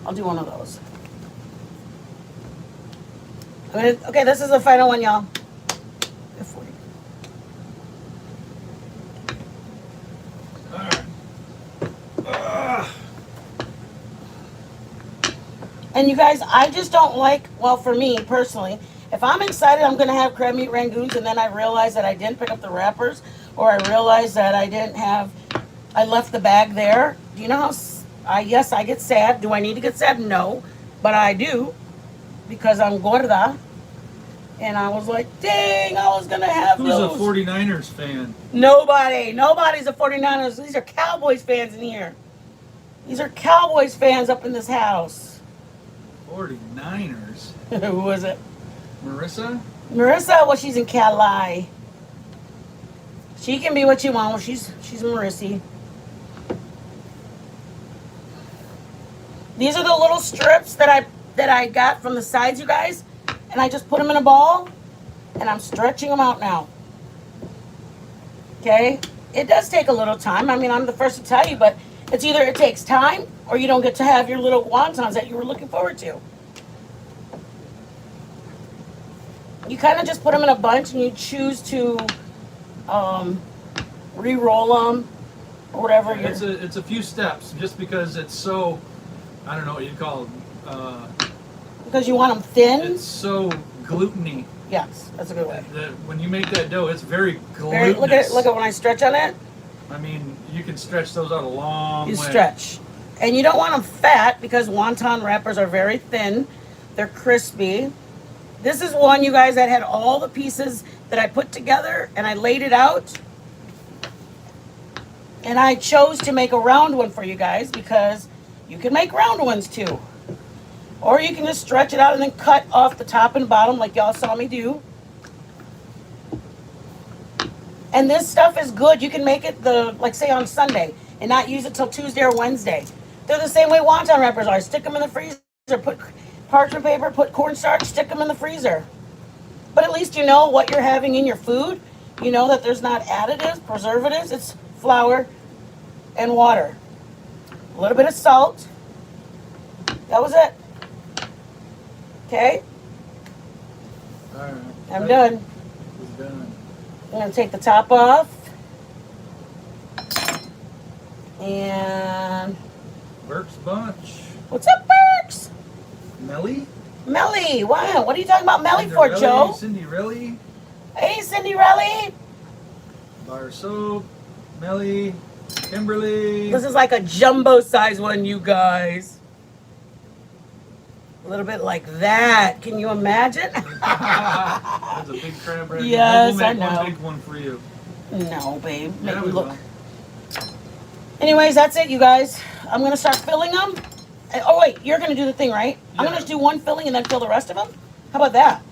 I'll do one of those. Okay, this is the final one, y'all. And you guys, I just don't like, well, for me personally, if I'm excited I'm going to have crab meat rangoons and then I realize that I didn't pick up the wrappers, or I realize that I left the bag there. Do you know how, yes, I get sad. Do I need to get sad? No, but I do, because I'm gorda. And I was like, dang, I was going to have Who's those. a 49ers fan? Nobody's a 49ers. These are Cowboys fans in here. These are Cowboys fans up in this house. 49ers? Who was it? Marissa? Marissa, well, she's in Cali. She can be what you want. Well, she's Marissy. These are the little strips that I got from the sides, you guys. And I just put them in a ball, and I'm stretching them out now. Okay? It does take a little time. I mean, I'm the first to tell you, but it's either it takes time or you don't get to have your little wontons that you were looking forward to. You kind of just put them in a bunch and you choose to re-roll them or whatever. It's a few steps, just because it's so, I don't know what you'd call it. Because you want them thin? It's so gluten-y. Yes, that's a good way. When you make that dough, it's very glutinous. Very, look at when I stretch on it. I mean, you can stretch those out a long way. You stretch. And you don't want them fat because wonton wrappers are very thin. They're crispy. This is one, you guys, that had all the pieces that I put together and I laid it out. And I chose to make a round one for you guys because you can make round ones too. Or you can just stretch it out and then cut off the top and bottom like y'all saw me do. And this stuff is good. You can make it like say on Sunday and not use it till Tuesday or Wednesday. They're the same way wonton wrappers are. Stick them in the freezer, put parchment paper, put cornstarch, stick them in the freezer. But at least you know what you're having in your food. You know that there's not additives, preservatives. It's flour and water. A little bit of salt. That was it. Okay? All right. I'm done. It's done. I'm going to take the top off. And Burke's Bunch. what's up, Berks? Melly? Melly. Wow. What are you talking about Melly for, Cinderelli, Joe? Cinderelli. Hey, Cinderelli. Bar Soap. Melly. Kimberly. This is like a jumbo size one, you guys. A little bit like that. Can you imagine? That's a big crab right Yes, there. I know. One big one for you. No, babe. Make Yeah, me we look. will. Anyways, that's it, you guys. I'm going to start filling them. Oh, wait. You're going to do the thing, right? I'm going Yeah. to do one filling and then fill the rest of them. How about that?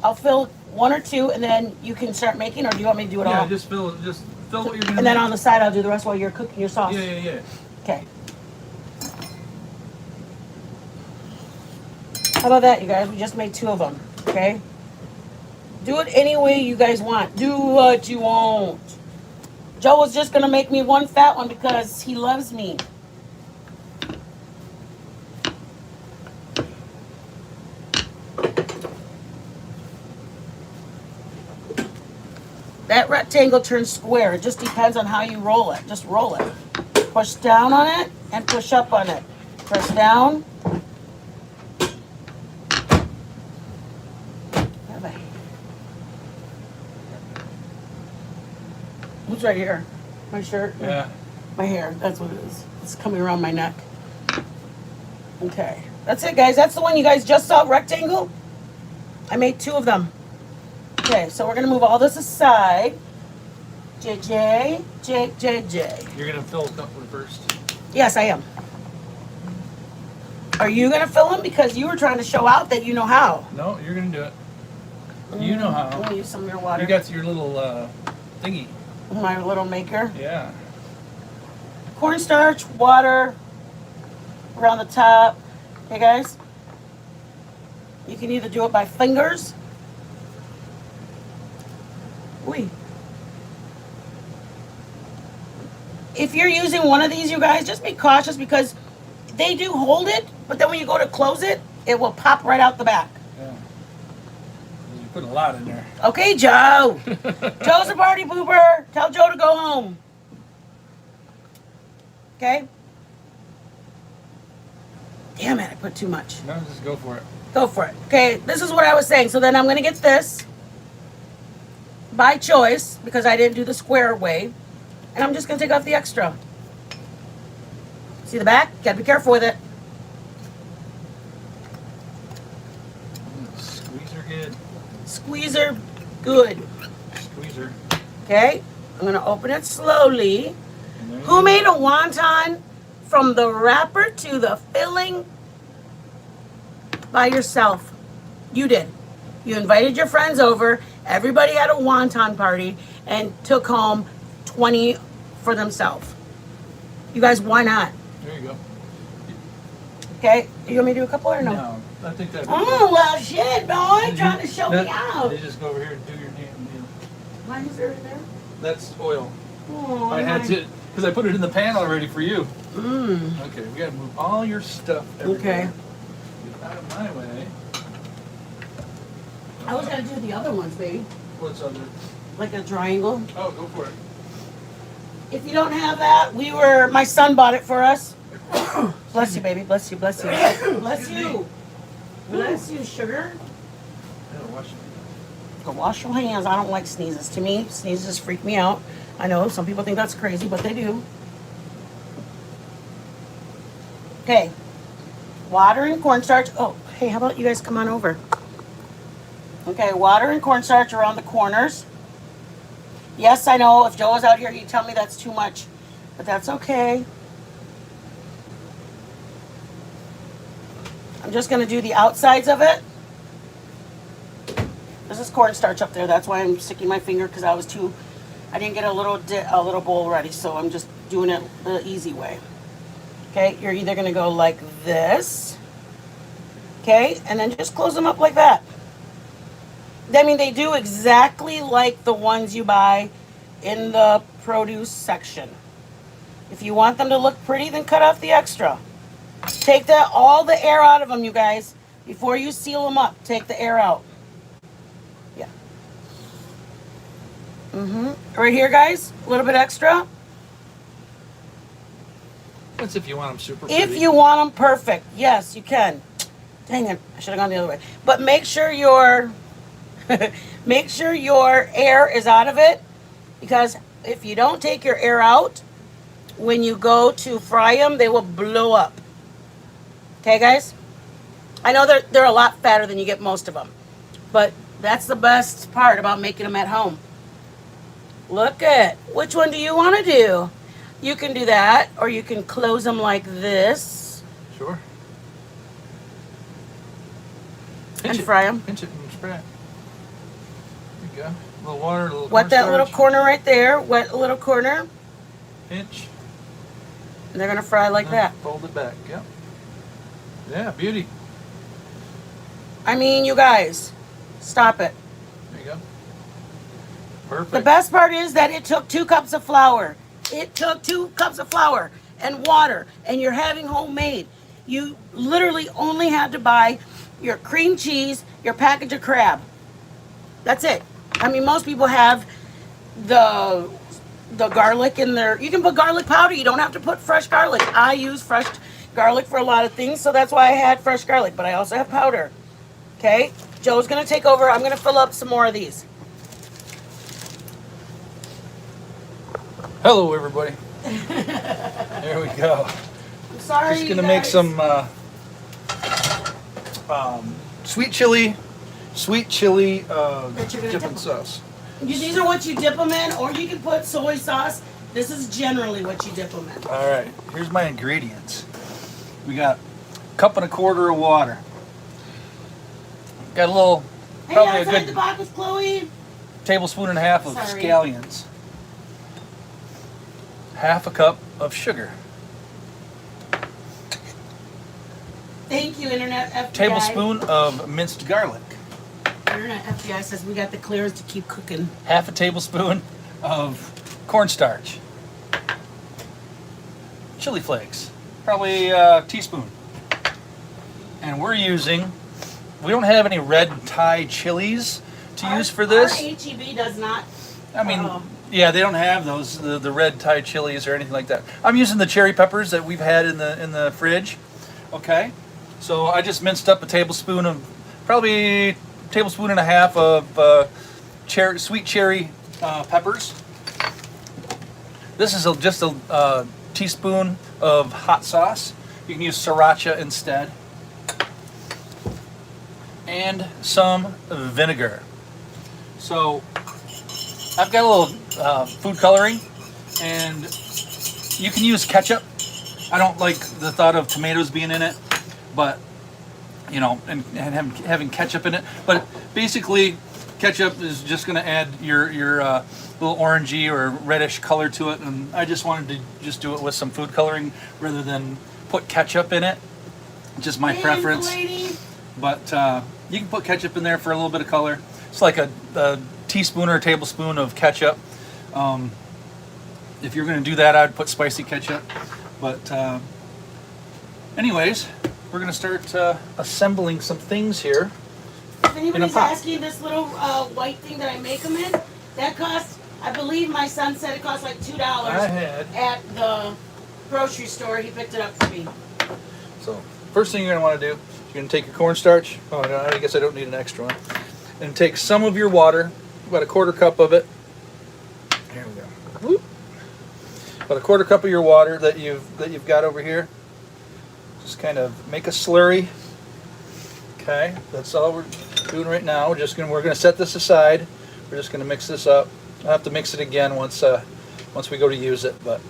I'll fill one or two and then you can start making, or do you want me to do it Yeah, all? just fill what you're gonna And then make. on the side, I'll do the rest while you're cooking your sauce. Yeah. Okay. How about that, you guys? We just made two of them, okay? Do it any way you guys want. Do what you want. Joe was just going to make me one fat one because he loves me. That rectangle turns square. It just depends on how you roll it. Just roll it. Push down on it and push up on it. Press down. Who's right here? My shirt? Yeah. My hair. That's what it is. It's coming around my neck. Okay. That's it, guys. That's the one you guys just saw, rectangle. I made two of them. Okay, so we're going to move all this aside. JJ. You're gonna fill a couple first. Yes, I am. Are you going to fill them? Because you were trying to show out that you know how. No, you're gonna do it. You know I'm how. going to use some of your water. You got your little thingy. My little maker. Yeah. Cornstarch, water around the top. Okay, guys? You can either do it by fingers. Ooh. If you're using one of these, you guys, just be cautious because they do hold it, but then when you go to close it, it will pop right out the back. Yeah. You put a lot in there. Okay, Joe. Joe's a party pooper. Tell Joe to go home. Okay? Damn it, I put too much. No, just go for it. Go for it. Okay, this is what I was saying. So then I'm going to get this by choice because I didn't do the square way. And I'm just going to take off the extra. See the back? Got to be careful with it. Squeezer good. Squeezer, good. Squeezer. Okay, I'm going to open it slowly. And there you Who go. made a wonton from the wrapper to the filling by yourself? You did. You invited your friends over. Everybody had a wonton party and took home 20 for themselves. You guys, why not? There you go. Okay, you want me to do a couple or no? No, I think that'd be Oh, well, shit, boy. Trying to show me That- out. You just go over here and do your damn deal. Mine is right there. That's oil. Oh, I had to, because I put it in the pan already for you. Mmm. Okay, we gotta move all your stuff everywhere. Okay. Get out of my way. I was going to do the other ones, baby. What's other? Like a triangle. Oh, go for it. If you don't have that, my son bought it for us. Bless you, baby. Bless you, bless you. Bless you. Bless you, sugar. Yeah, watch it. So wash your hands. I don't like sneezes. To me, sneezes freak me out. I know some people think that's crazy, but they do. Okay. Water and cornstarch. Oh, hey, how about you guys come on over? Okay, water and cornstarch around the corners. Yes, I know. If Joe was out here, he'd tell me that's too much, but that's okay. I'm just going to do the outsides of it. This is cornstarch up there. That's why I'm sticking my finger because I didn't get a little bowl ready, so I'm just doing it the easy way. Okay, you're either going to go like this. Okay, and then just close them up like that. I mean, they do exactly like the ones you buy in the produce section. If you want them to look pretty, then cut off the extra. Take all the air out of them, you guys. Before you seal them up, take the air out. Yeah. Right here, guys, a little bit extra. That's if you want them super pretty. If you want them perfect, yes, you can. Dang it, I should have gone the other way. But make sure your air is out of it, because if you don't take your air out, when you go to fry them, they will blow up. Okay, guys? I know they're a lot fatter than you get most of them, but that's the best part about making them at home. Look at, which one do you want to do? You can do that, or you can close them like this. Sure. And fry them. Pinch it and spray it. There you go. A little water, a little Wet that little cornstarch. corner right there. Wet a little corner. Pinch. And they're going to fry like that. Fold it back. Yep. Yeah, beauty. I mean, you guys, stop it. There you go. Perfect. The best part is that it took 2 cups of flour. It took 2 cups of flour and water, and you're having homemade. You literally only had to buy your cream cheese, your package of crab. That's it. I mean, most people have the garlic in there. You can put garlic powder. You don't have to put fresh garlic. I use fresh garlic for a lot of things, so that's why I had fresh garlic, but I also have powder. Okay? Joe's going to take over. I'm going to fill up some more of these. Hello, everybody. There we go. I'm sorry, Just gonna make some sweet chili dipping sauce. These are what you dip them in, or you can put soy sauce. This is generally what you dip them in. All right, here's my ingredients. We got 1.25 cups of water. Got a little, Hey, probably a outside the good box with Chloe. tablespoon and a half of Sorry. scallions. 1/2 cup of sugar. Thank you, Internet FBI. Tablespoon of minced garlic. Internet FBI says we got the clearance to keep cooking. 1/2 tablespoon of cornstarch. Chili flakes, probably a teaspoon. And we don't have any red Thai chilies to use for this. Our HEB does not. I mean, yeah, they don't have those, the red Thai chilies or anything like that. I'm using the cherry peppers that we've had in the fridge. Okay, so I just minced up a tablespoon of, probably 1.5 tablespoons of sweet cherry peppers. This is just a teaspoon of hot sauce. You can use sriracha instead. And some vinegar. So I've got a little food coloring, and you can use ketchup. I don't like the thought of tomatoes being in it, but you know, and having ketchup in it. But basically, ketchup is just going to add your little orangey or reddish color to it, and I just wanted to just do it with some food coloring rather than put ketchup in it. Just my preference. Lady. But you can put ketchup in there for a little bit of color. It's like a teaspoon or a tablespoon of ketchup. If you're going to do that, I'd put spicy ketchup. But anyways, we're going to start assembling some things here. If anybody's asking, this little white thing that I make them in, that costs, I believe my son said it cost like $2 at the grocery store. He picked it up for me. So first thing you're going to want to do, you're going to take your cornstarch. Oh, no, I guess I don't need an extra one. and take some of your water, about a quarter cup of it. Here we go. Whoop. About a quarter cup of your water that you've got over here. Just kind of make a slurry. Okay, that's all we're doing right now. We're gonna set this aside. We're just gonna mix this up. I'll have to mix it again once we go to use it, but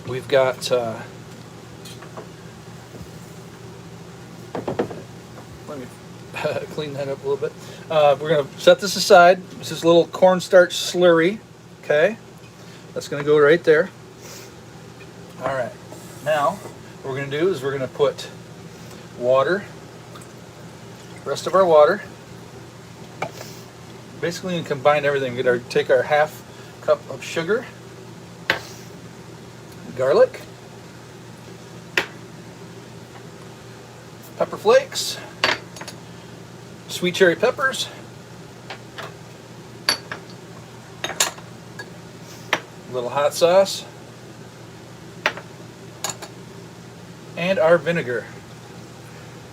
we've got. Let me clean that up a little bit. We're gonna set this aside. This is a little cornstarch slurry. Okay, that's gonna go right there. All right. Now, what we're gonna do is we're gonna put water. Rest of our water. Basically, we combine everything. We're gonna take our half cup of sugar, garlic, pepper flakes, sweet cherry peppers, a little hot sauce, and our vinegar.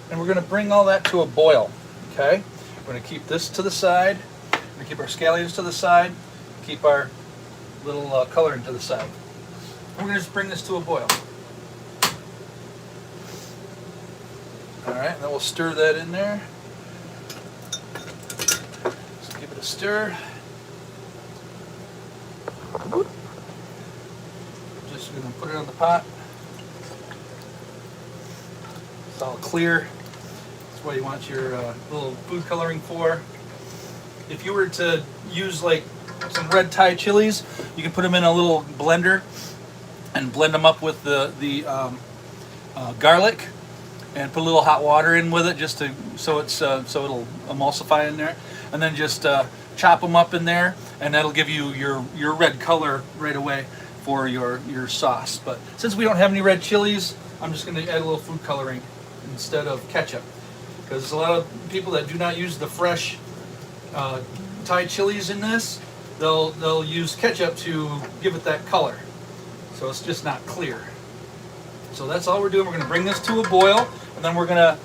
And we're going to bring all that to a boil. Okay? We're going to keep this to the side. We're going to keep our scallions to the side. Keep our little coloring to the side. And we're going to just bring this to a boil. Alright, and then we'll stir that in there. Just give it a stir. Just going to put it on the pot. It's all clear. That's what you want your little food coloring for. If you were to use like some red Thai chilies, you can put them in a little blender and blend them up with the garlic, and put a little hot water in with it just to so it'll emulsify in there, and then just chop them up in there, and that'll give you your red color right away for your sauce. But since we don't have any red chilies, I'm just going to add a little food coloring instead of ketchup, because there's a lot of people that do not use the fresh Thai chilies in this. They'll use ketchup to give it that color, so it's just not clear. So that's all we're doing. We're going to bring this to a boil, and then we're going to,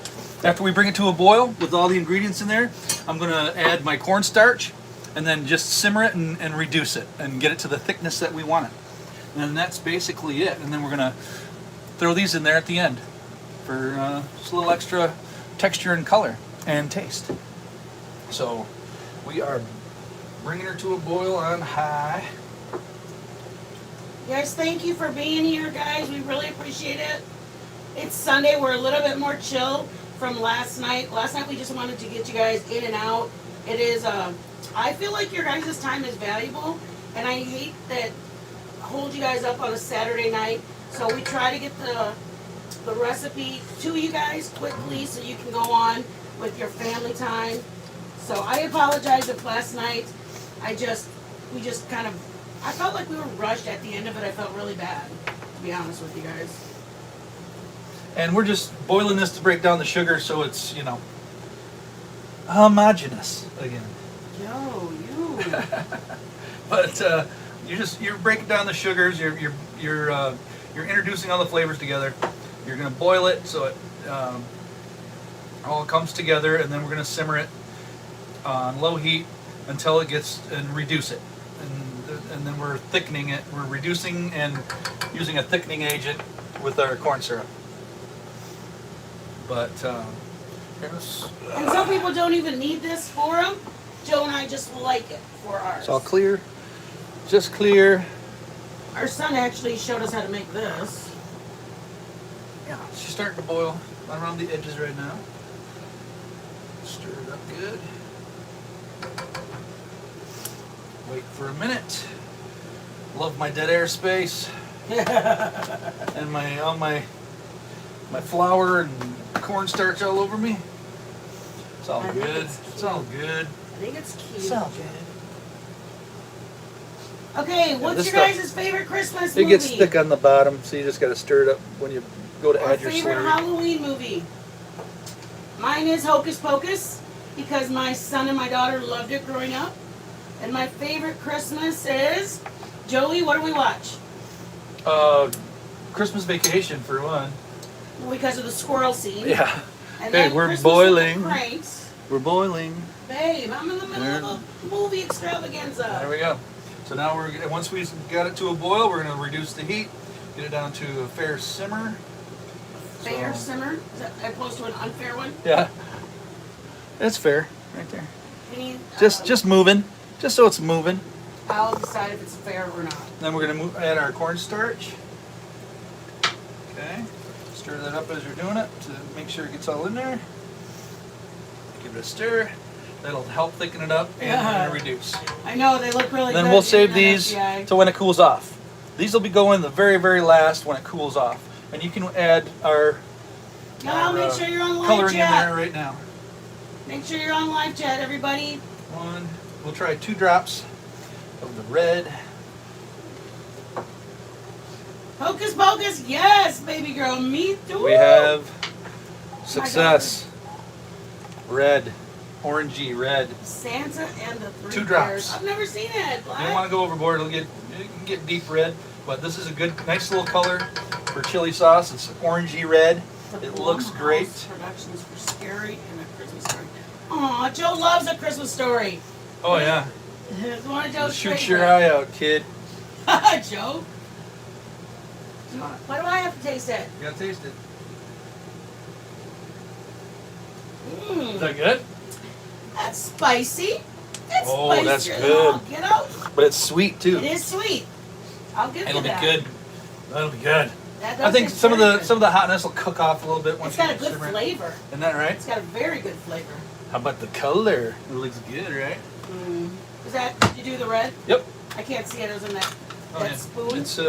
after we bring it to a boil with all the ingredients in there, I'm going to add my cornstarch, and then just simmer it and reduce it and get it to the thickness that we want it. And then that's basically it. And then we're going to throw these in there at the end for just a little extra texture and color and taste. So we are bringing her to a boil on high. Yes, thank you for being here, guys. We really appreciate it. It's Sunday. We're a little bit more chill from last night. Last night we just wanted to get you guys in and out. It is, I feel like your guys' time is valuable, and I hate that hold you guys up on a Saturday night. So we try to get the recipe to you guys quickly so you can go on with your family time. So I apologize if last night we just kind of, I felt like we were rushed at the end of it. I felt really bad, to be honest with you guys. And we're just boiling this to break down the sugar so it's, homogeneous again. Yo, you. But you're breaking down the sugars. You're introducing all the flavors together. You're gonna boil it so it all comes together, and then we're gonna simmer it on low heat until it gets, and reduce it, and then we're thickening it. We're reducing and using a thickening agent with our corn syrup. But and some people don't even need this for them. Joe and I just like it for ours. It's all clear, just clear. Our son actually showed us how to make this. Yeah, she's starting to boil around the edges right now. Stir it up good. Wait for a minute. Love my dead air space. And my flour and cornstarch all over me. It's all good. It's all good. I think it's cute. It's all good. Okay, what's your guys' favorite Christmas movie? It gets thick on the bottom, so you just got to stir it up when you go to add your favorite slurry. Halloween movie? Mine is Hocus Pocus, because my son and my daughter loved it growing up. And my favorite Christmas is, Joey, what do we watch? Christmas Vacation for one. Because of the squirrel scene. Yeah. And Hey, then we're Christmas boiling. with the Cranks. We're boiling. Babe, I'm in the middle of a movie extravaganza. There we go. So now once we got it to a boil, we're going to reduce the heat, get it down to a fair simmer. Fair simmer? Is that opposed to an unfair one? Yeah. That's fair, right there. Can you, Just moving, just so it's moving. I'll decide if it's fair or not. Then we're going to add our cornstarch. Okay. Stir that up as you're doing it to make sure it gets all in there. Give it a stir. That'll help thicken it up and reduce. I know, they look really good. Then we'll save these SBI. to when it cools off. These will be going the very, very last when it cools off. And you can add our Make sure you're on live coloring in chat. there right now. Make sure you're on live chat, everybody. We'll try 2 drops of the red. Hocus pocus, yes, baby girl, me too. We have success. Red, orangey red. Santa and the 3 2 drops. bears. I've never seen it. You don't want to go overboard. It can get deep red, but this is a good, nice little color for chili sauce. It's orangey red. It looks great. Productions for Scary and A Christmas Story. Aw, Joe loves A Christmas Story. Oh yeah. It's one of Joe's Shoot favorite. your eye out, kid. Joe. Why do I have to taste it? You gotta taste it. Mmm. Is that good? That's spicy. That's Oh, spicier that's than good. all get out. But it's sweet too. It is sweet. I'll give It'll you be that. good. That'll be good. That I does think taste some of very the good. hotness will cook off a little bit once It's got a you good simmer it. flavor. Isn't that right? It's got a very good flavor. How about the color? It looks good, right? Is that, did you do the red? Yep. I can't see it. It was in that, Oh, that yeah. spoon. It's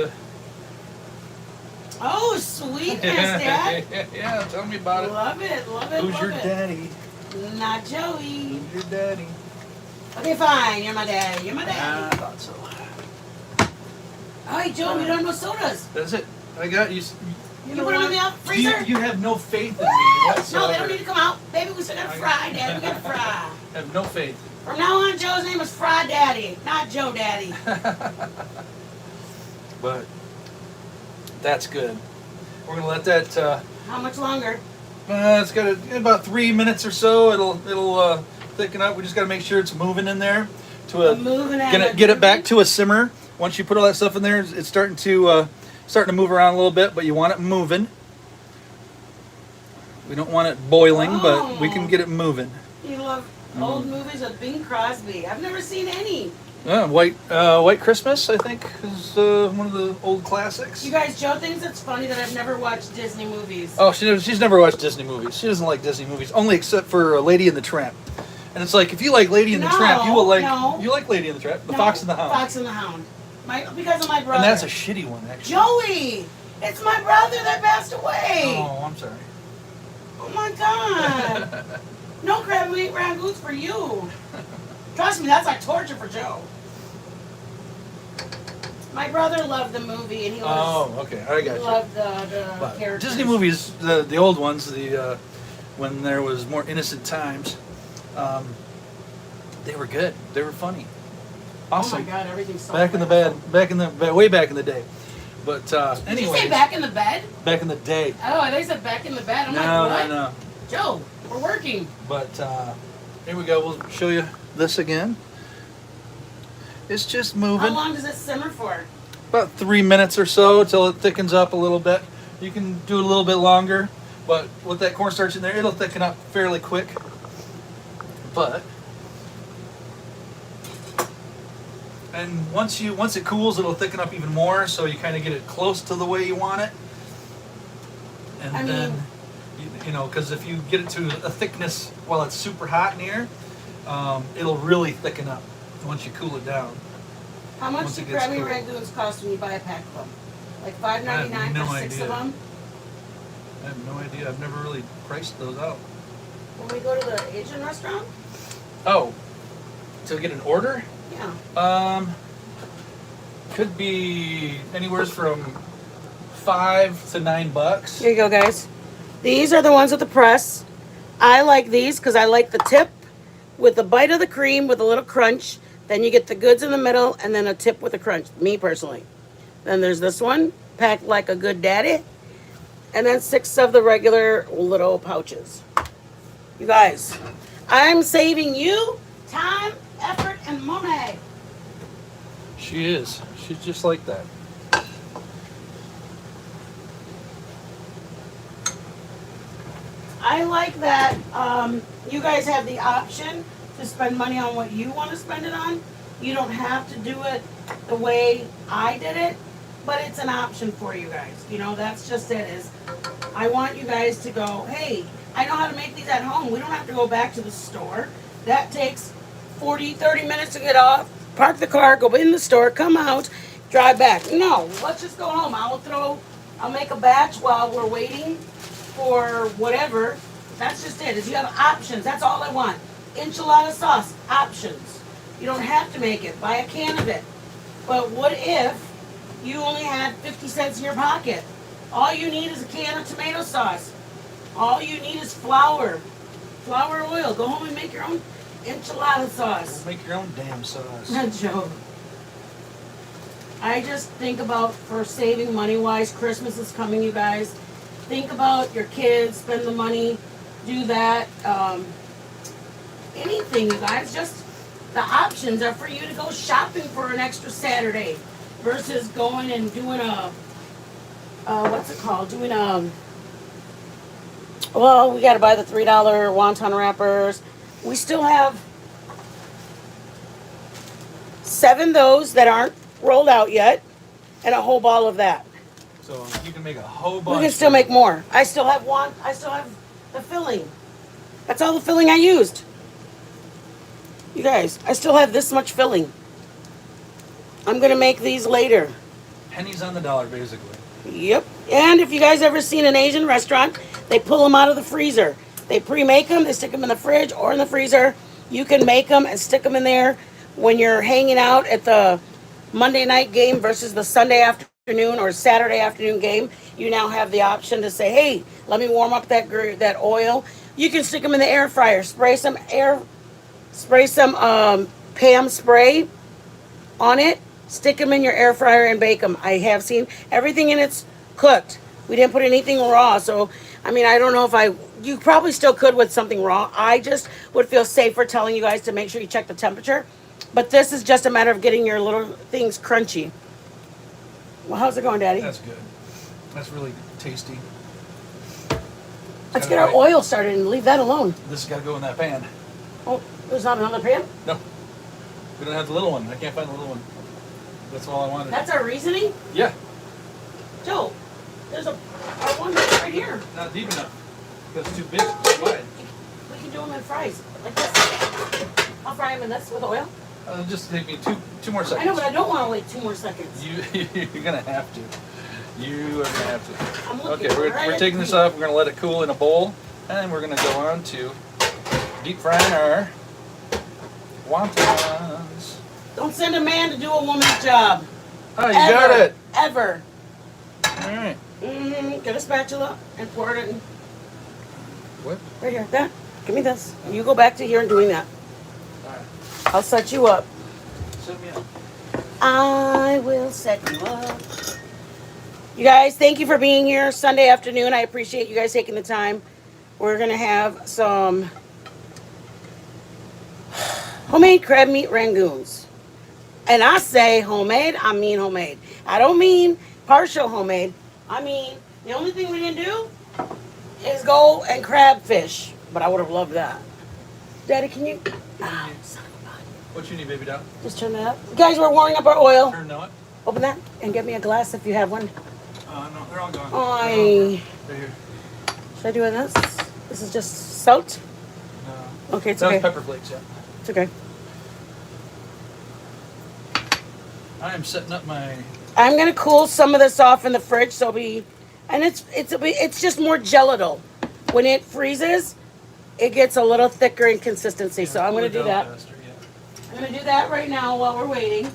Oh, sweetness, Dad. yeah, tell me about it. Love it, love it, Who's love your it. daddy? Not Joey. Who's your daddy? Okay, fine. You're my daddy. You're my I daddy. thought so. All right, Joe, we don't have no sodas. That's it. I got you. You know put them in what? the freezer? You have no faith in me No, whatsoever. they don't need to come out. Baby, we still gotta fry, Daddy. We gotta fry. I have no faith. From now on, Joe's name is Fry Daddy, not Joe Daddy. But that's good. We're gonna let that. How much longer? It's got about 3 minutes or so. It'll thicken up. We just got to make sure it's moving in there to a Moving and get it back to a simmer. Once you put all that stuff in there, it's starting to move around a little bit, but you want it moving. We don't want it boiling, but we can get it moving. You love old movies with Bing Crosby. I've never seen any. White Christmas, I think, is one of the old classics. You guys, Joe thinks it's funny that I've never watched Disney movies. Oh, she's never watched Disney movies. She doesn't like Disney movies, only except for Lady and the Tramp. And it's like, if you like Lady and the Tramp, you will like you like Lady and the Tramp, the Fox and the Hound. Fox and the Hound. Because of my brother. And that's a shitty one, actually. Joey! It's my brother that passed away. Oh, I'm sorry. Oh my God. No crab meat rangoons for you. Trust me, that's like torture for Joe. My brother loved the movie, and he was. Oh, okay, I got you. Loved the But characters. Disney movies, the old ones, when there was more innocent times, they were good. They were funny. Awesome. Oh my God, everything's so. Way back in the day. But Did you anyways, say back in the bed? back in the day. Oh, they said back in the bed. I'm No, like, what? no. Joe, we're working. But here we go. We'll show you this again. It's just How moving. long does it simmer for? About 3 minutes or so till it thickens up a little bit. You can do it a little bit longer, but with that cornstarch in there, it'll thicken up fairly quick. But and once it cools, it'll thicken up even more, so you kind of get it close to the way you want it. And I then mean, you know, because if you get it to a thickness while it's super hot in here, it'll really thicken up once you cool it down. how much once do it gets Krabby cool. Rangoons cost when you buy a pack of them? Like I $5.99 have no for 6 idea. of them? I have no idea. I've never really priced those out. When we go to the Asian restaurant? Oh, to get an order? Yeah. Could be anywhere from $5 to $9. Here you go, guys. These are the ones with the press. I like these because I like the tip with the bite of the cream with a little crunch. Then you get the goods in the middle and then a tip with a crunch, me personally. Then there's this one, packed like a good daddy. And then 6 of the regular little pouches. You guys, I'm saving you time, effort, and money. She is. She's just like that. I like that you guys have the option to spend money on what you want to spend it on. You don't have to do it the way I did it, but it's an option for you guys. You know, that's just it. Is I want you guys to go, hey, I know how to make these at home. We don't have to go back to the store. That takes 40, 30 minutes to get off, park the car, go in the store, come out, drive back. No, let's just go home. I'll make a batch while we're waiting for whatever. That's just it. Is you have options. That's all I want. Enchilada sauce, options. You don't have to make it. Buy a can of it. But what if you only had 50 cents in your pocket? All you need is a can of tomato sauce. All you need is flour. Flour or oil. Go home and make your own enchilada sauce. Make your own damn sauce. Not joke. I just think about for saving money wise. Christmas is coming, you guys. Think about your kids. Spend the money. Do that. Anything, you guys. Just the options are for you to go shopping for an extra Saturday versus going and doing a what's it called? Doing well, we got to buy the $3 wonton wrappers. We still have 7 those that aren't rolled out yet, and a whole ball of that. So you can make a whole bunch. We can still make more. I still have the filling. That's all the filling I used. You guys, I still have this much filling. I'm gonna make these later. Pennies on the dollar, basically. Yep. And if you guys ever seen an Asian restaurant, they pull them out of the freezer. They pre-make them, they stick them in the fridge or in the freezer. You can make them and stick them in there when you're hanging out at the Monday night game versus the Sunday afternoon or Saturday afternoon game. You now have the option to say, hey, let me warm up that oil. You can stick them in the air fryer. Spray some Pam spray on it. Stick them in your air fryer and bake them. I have seen everything in it's cooked. We didn't put anything raw. So, I mean, I don't know if you probably still could with something raw. I just would feel safer telling you guys to make sure you check the temperature. But this is just a matter of getting your little things crunchy. Well, how's it going, Daddy? That's good. That's really tasty. Let's get our oil started and leave that alone. This has got to go in that pan. Oh, there's not another pan? No. We don't have the little one. I can't find the little one. That's all I wanted. That's our reasoning? Yeah. Joe, there's our one right here. Not deep enough. Because it's too big, it's too wide. We can do them in fries, like this. I'll fry them in this with oil. Just take me two more seconds. I know, but I don't want to wait 2 more seconds. You're going to have to. You are going to have to. I'm looking Okay, right we're at taking this off. We're going to let it cool in a bowl. And then we're going to go on to deep frying our wontons. Don't send a man to do a woman's job. Oh, you got it. Ever. All right. Get a spatula and pour it in. What? Right here. That. Give me this. You go back to here and doing that. All right. I'll set you up. Set me up. I will set you up. You guys, thank you for being here Sunday afternoon. I appreciate you guys taking the time. We're going to have some homemade crab meat rangoons. And I say homemade, I mean homemade. I don't mean partial homemade. I mean, the only thing we didn't do is go and crab fish. But I would have loved that. Daddy, can you... son of a gun. What you need, baby doll? Just turn that up. Guys, we're warming up our oil. Turn that. Open that and get me a glass if you have one. No, they're all gone. Right here. Should I do this? This is just salt? No. Okay, it's that okay. was pepper flakes, yeah. It's okay. I am setting up my... I'm gonna cool some of this off in the fridge, so it's just more gelato. When it freezes, it gets a little thicker in consistency. So I'm gonna do that. Faster, yeah. I'm gonna do that right now while we're waiting.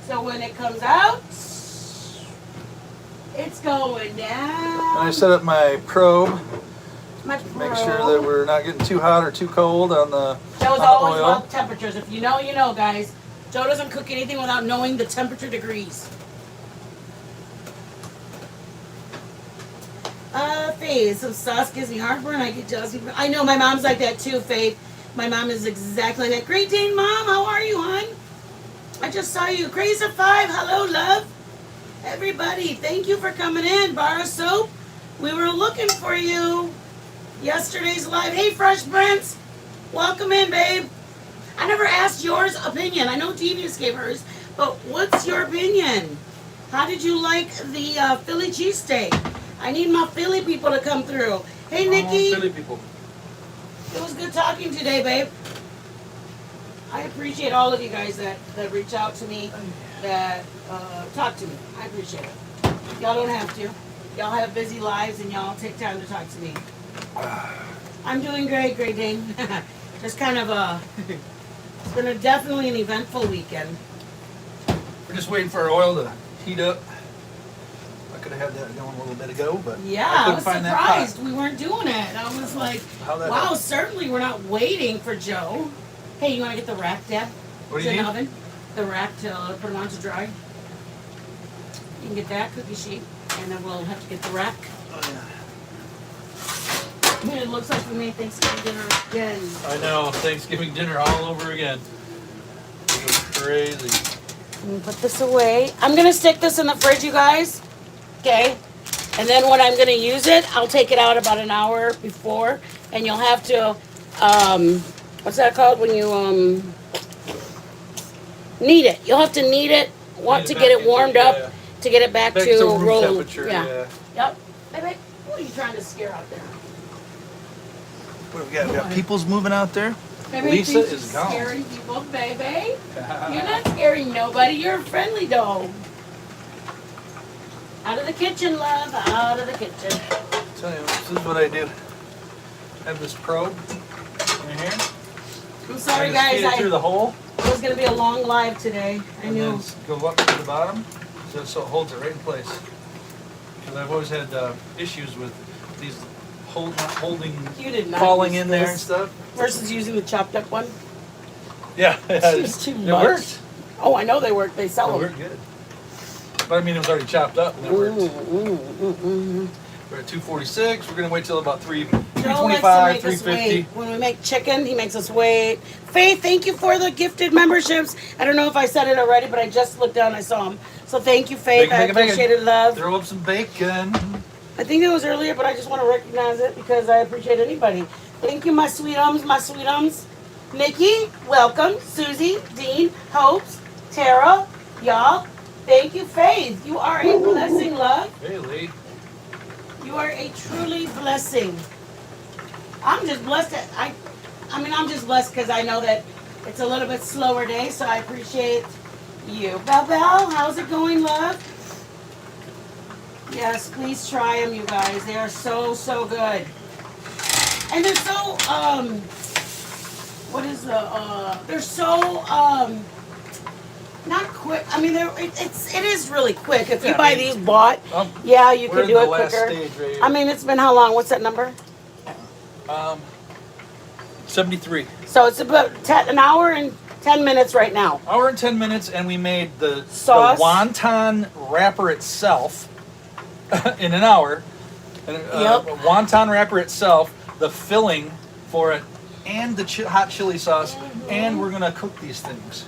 So when it comes out, it's going down. And I set up my probe. Make Make sure that we're not getting too hot or too cold on the Joe's on always the oil. about temperatures. If you know, you know, guys. Joe doesn't cook anything without knowing the temperature degrees. Faith, some sauce gives me heartburn. I get jealous. I know my mom's like that too, Faith. My mom is exactly like, Great Dane Mom, how are you, hon? I just saw you. Crazy 5, hello, love. Everybody, thank you for coming in. Bar of Soap, we were looking for you. Yesterday's live. Hey, Fresh Brents, welcome in, babe. I never asked yours opinion. I know Devious gave hers, but what's your opinion? How did you like the Philly cheesesteak? I need my Philly people to come through. Hey, Nikki. Philly people. It was good talking today, babe. I appreciate all of you guys that reach out to me, that talk to me. I appreciate it. Y'all don't have to. Y'all have busy lives and y'all take time to talk to me. I'm doing great, Great Dane. Just kind of it's been definitely an eventful weekend. We're just waiting for our oil to heat up. I could have had that going a little bit ago, but Yeah, I I couldn't was find surprised we weren't doing it. I was like, How'd that wow, happen? certainly we're not waiting for Joe. Hey, you want to get the rack, Deb? What do It's you in need? the oven. The rack to put them on to dry. You can get that cookie sheet, and then we'll have to get the rack. Oh, And it looks like we made Thanksgiving dinner again. yeah. I know, Thanksgiving dinner all over again. It was crazy. Let me put this away. I'm gonna stick this in the fridge, you guys. Okay. And then when I'm gonna use it, I'll take it out about an hour before, and you'll have to, what's that called when you knead it? You'll have to knead it, Knead to it get back it warmed into- up yeah. to get it back, Back to to room roll. temperature, yeah. Yep. Hey, babe, what are you trying to scare out there? What do we got? We got people's moving out there. Baby Lisa thinks is you're gone. scaring people, baby. You're not scaring nobody. You're a friendly dog. Out of the kitchen, love. Out of the kitchen. Tell you, this is what I do. I have this probe in here. I'm sorry, I just guys. feed it through the hole, It was gonna be a long live today. I and knew. then go up to the bottom, so it holds it right in place. Because I've always had issues with these not holding, You did not falling use in there and this. stuff. Versus using the chopped up one. Yeah, It's too it much. worked. Oh, I know they work. They It sell them. worked good. But I mean, it was already chopped up and it worked. We're at 246. We're gonna wait till about Joe likes 325, to make us 350. wait. When we make chicken, he makes us wait. Faith, thank you for the gifted memberships. I don't know if I said it already, but I just looked down and I saw them. So thank you, Faith. Bacon, I bacon, bacon. appreciate it, love. Throw up some bacon. I think it was earlier, but I just want to recognize it because I appreciate anybody. Thank you, my sweetums, my sweetums. Nikki, welcome. Susie, Dean, Hopes, Tara, y'all. Thank you, Faith. You are a blessing, love. Hey, Lee. You are a truly blessing. I'm just blessed that I'm just blessed because I know that it's a little bit slower day, so I appreciate you. Bell Bell, how's it going, love? Yes, please try them, you guys. They are so, so good. And they're so, they're so, not quick. I mean, it is really quick. If you Yeah, buy I mean, these bought, yeah, you we're can in do the it last quicker. stage right here. I mean, it's been how long? What's that number? 73. So it's about an hour and 10 minutes right now. Hour and 10 minutes, and we made the Sauce. wonton wrapper itself in an hour. And, Yep. Wonton wrapper itself, the filling for it, and the hot chili sauce, and we're gonna cook these things.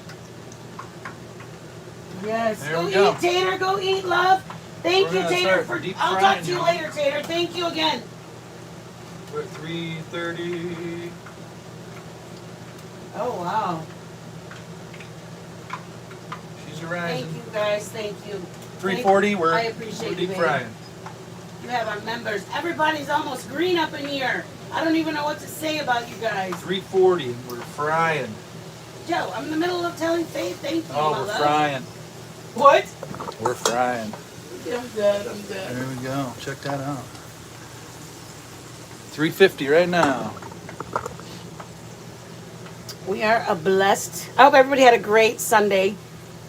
Yes. There Go we go. eat, Tater. Go eat, love. Thank We're you, gonna Tater. start For deep I'll talk frying to you now. later, Tater. Thank you again. We're at 330. Oh wow. She's Thank rising. you, guys. Thank you. 340. I We're appreciate you, deep baby. frying. You have our members. Everybody's almost green up in here. I don't even know what to say about you guys. 340. We're frying. Joe, I'm in the middle of telling Faith thank you, Oh, my we're love. frying. What? We're frying. I'm good. I'm good. There we go. Check that out. 350 right now. We are a blessed. I hope everybody had a great Sunday.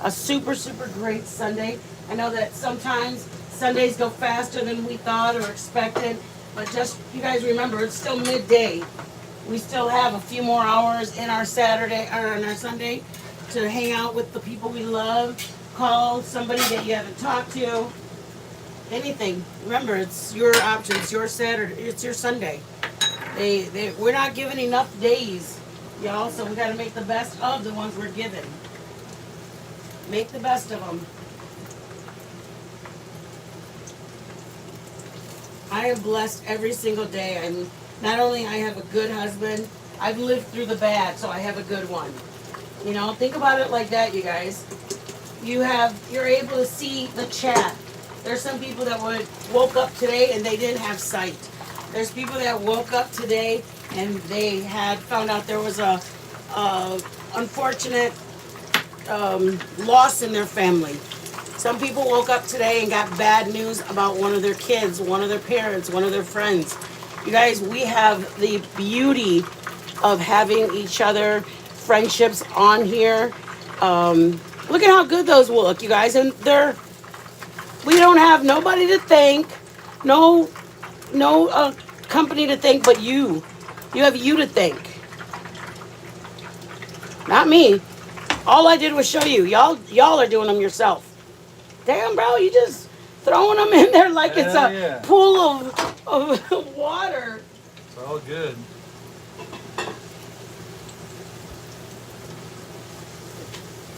A super, super great Sunday. I know that sometimes Sundays go faster than we thought or expected, but just you guys remember, it's still midday. We still have a few more hours in our Saturday or in our Sunday to hang out with the people we love. Call somebody that you haven't talked to. Anything. Remember, it's your option. It's your Saturday. It's your Sunday. We're not given enough days Y'all, so we gotta make the best of the ones we're given. Make the best of them. I am blessed every single day. I'm not only I have a good husband, I've lived through the bad, so I have a good one. You know, think about it like that, you guys. You're able to see the chat. There's some people that woke up today and they didn't have sight. There's people that woke up today and they had found out there was a unfortunate loss in their family. Some people woke up today and got bad news about one of their kids, one of their parents, one of their friends. You guys, we have the beauty of having each other, friendships on here. Look at how good those will look, you guys. And we don't have nobody to thank, no company to thank but you. You have you to thank. Not me. All I did was show you. Y'all are doing them yourself. Damn, bro, you just throwing them in there like it's a pool of water. It's all good.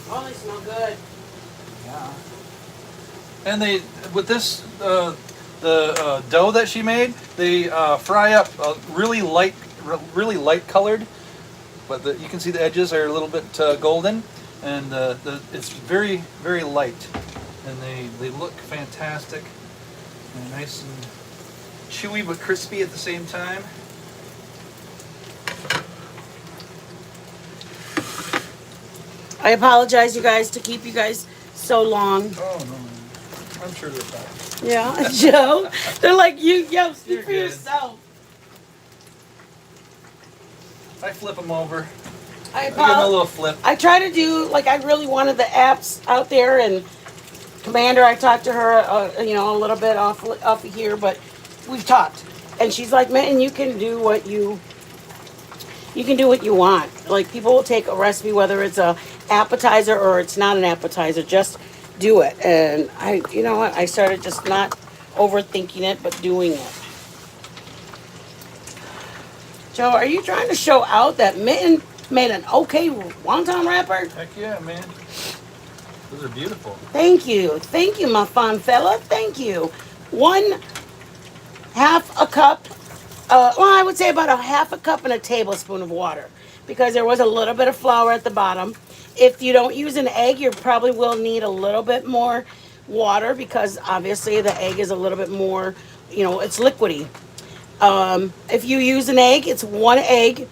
Oh, they smell good. Yeah. And they, with this, the dough that she made, they fry up really light colored, but you can see the edges are a little bit golden, and it's very, very light. And they look fantastic. And nice and chewy but crispy at the same time. I apologize, you guys, to keep you guys so long. Oh, no. I'm sure they're fine. Yeah, Joe. They're like, yo, speak You're for good. yourself. I flip them over. I give them a little flip. I try to do, like, I really wanted the apps out there, and Commander, I talked to her, a little bit off of here, but we've talked. And she's like, man, you can do what you want. Like, people will take a recipe, whether it's a appetizer or it's not an appetizer, just do it. And you know what? I started just not overthinking it, but doing it. Joe, are you trying to show out that Mitten made an okay wonton wrapper? Heck yeah, man. Those are beautiful. Thank you, my fine fella. Thank you. 1/2 a cup. I would say about 1/2 cup and a tablespoon of water, because there was a little bit of flour at the bottom. If you don't use an egg, you probably will need a little bit more water, because obviously the egg is a little bit more, it's liquidy. If you use an egg, it's 1 egg,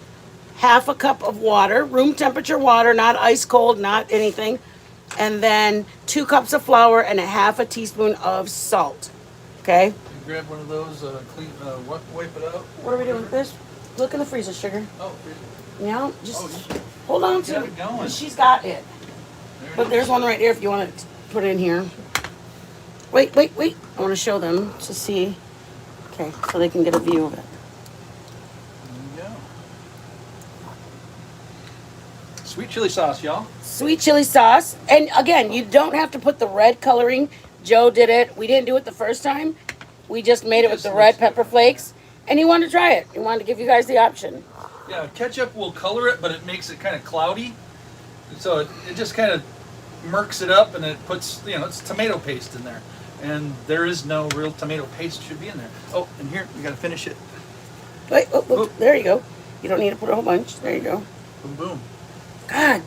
1/2 cup of water, room temperature water, not ice cold, not anything. And then 2 cups of flour and 1/2 teaspoon of salt. Okay? You grab one of those, wipe it out. What are we doing with this? Look in the freezer, sugar. Oh, Yeah, just hold on to got it. it going. She's got it. But there's one right there if you want to put it in here. Wait. I want to show them to see. Okay, so they can get a view of it. There you go. Sweet chili sauce, y'all. Sweet chili sauce. And again, you don't have to put the red coloring. Joe did it. We didn't do it the first time. We just made it with the red pepper flakes. And he wanted to try it. He wanted to give you guys the option. Yeah, ketchup will color it, but it makes it kind of cloudy. So it just kind of murks it up, and it puts, it's tomato paste in there. And there is no real tomato paste should be in there. Oh, and here, we got to finish it. Wait, there you go. You don't need to put a whole bunch. There you go. Boom, boom. God.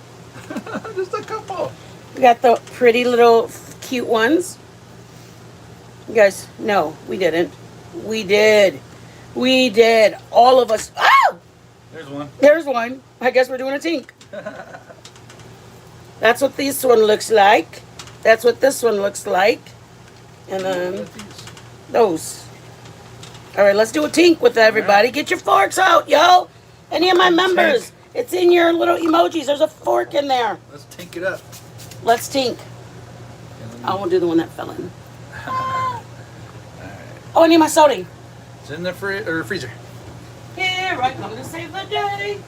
Just a couple. We got the pretty little cute ones. You guys, no, we didn't. We did. All of us. Oh! There's one. There's one. I guess we're doing a tink. That's what this one looks like. That's what this one looks like. And then those. All right, let's do a tink with everybody. Get your forks out, yo. Any of my members. It's in your little emojis. There's a fork in there. Let's tink it up. Let's tink. I won't do the one that fell in. Oh, I need my soda. It's in the freezer. Here I come to save the day.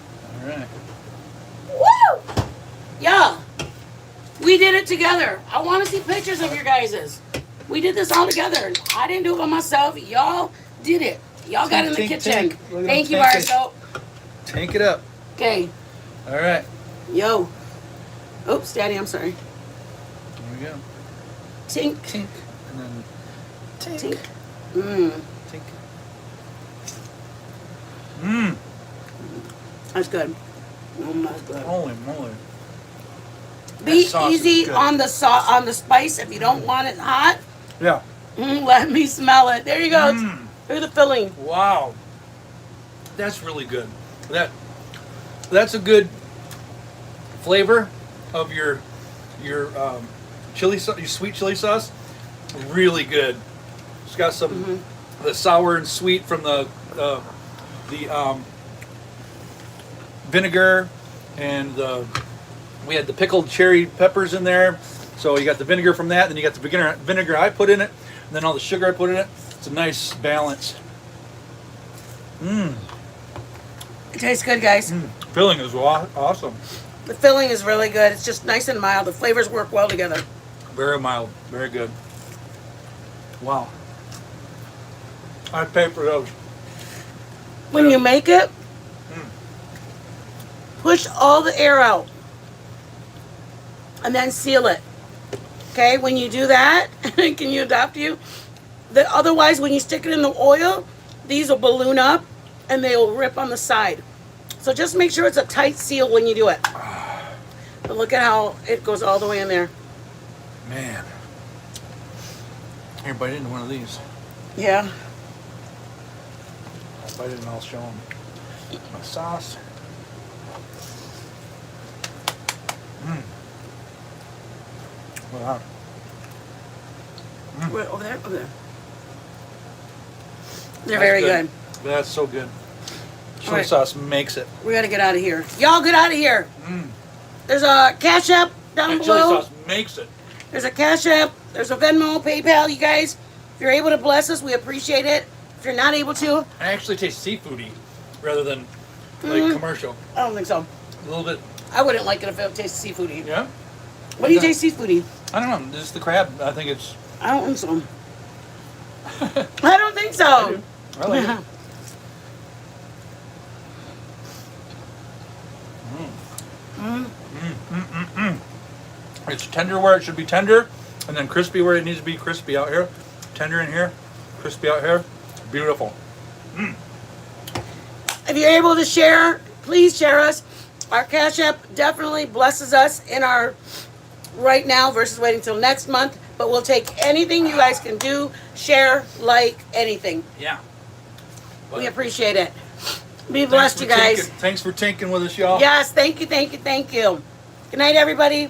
All right. Woo! Yeah. We did it together. I want to see pictures of your guys's. We did this all together. I didn't do it by myself. Y'all did it. Y'all got in the kitchen. Thank you, Marcel. Tank it up. Okay. All right. Yo. Oops, Daddy, I'm sorry. Here we go. Tink. Tink. And then tink. Tink. Mmm. Tink. Mmm. That's good. That's good. Holy moly. Be That sauce is easy good. on the spice if you don't want it hot. Yeah. Let me smell it. There you go. Mm. Here's the filling. Wow. That's really good. That's a good flavor of your chili sauce, your sweet chili sauce. Really good. It's got some the sour and sweet from the vinegar, and we had the pickled cherry peppers in there. So you got the vinegar from that, then you got the vinegar I put in it, and then all the sugar I put in it. It's a nice balance. Mmm. It tastes good, guys. Filling is awesome. The filling is really good. It's just nice and mild. The flavors work well together. Very mild. Very good. Wow. I'd pay for those. When you make it, push all the air out and then seal it. Okay, when you do that, can you adopt you? Otherwise, when you stick it in the oil, these will balloon up and they will rip on the side. So just make sure it's a tight seal when you do it. But look at how it goes all the way in there. Man. Here, bite into one of these. Yeah. I'll bite it and I'll show them. My sauce. Wow. Wait, over there? Over there. They're very good. That's so good. Soy right. sauce makes it. We got to get out of here. Y'all get out of here. There's a Cash App down That chili below. sauce makes it. There's a Cash App. There's a Venmo, PayPal. You guys, if you're able to bless us, we appreciate it. If you're not able to, It actually tastes seafoody rather than like commercial. I don't think so. A little bit. I wouldn't like it if it tastes seafoody. Yeah? What do you taste seafoody? I don't know. Just the crab. I think it's. I don't think so. I don't think so. I like it. It's tender where it should be tender, and then crispy where it needs to be crispy out here. Tender in here, crispy out here. Beautiful. If you're able to share, please share us. Our Cash App definitely blesses us in our right now versus waiting till next month. But we'll take anything you guys can do, share, like, anything. Yeah. We appreciate it. Be blessed, you guys. Thanks for tinking with us, y'all. Yes, thank you, thank you, thank you. Good night, everybody.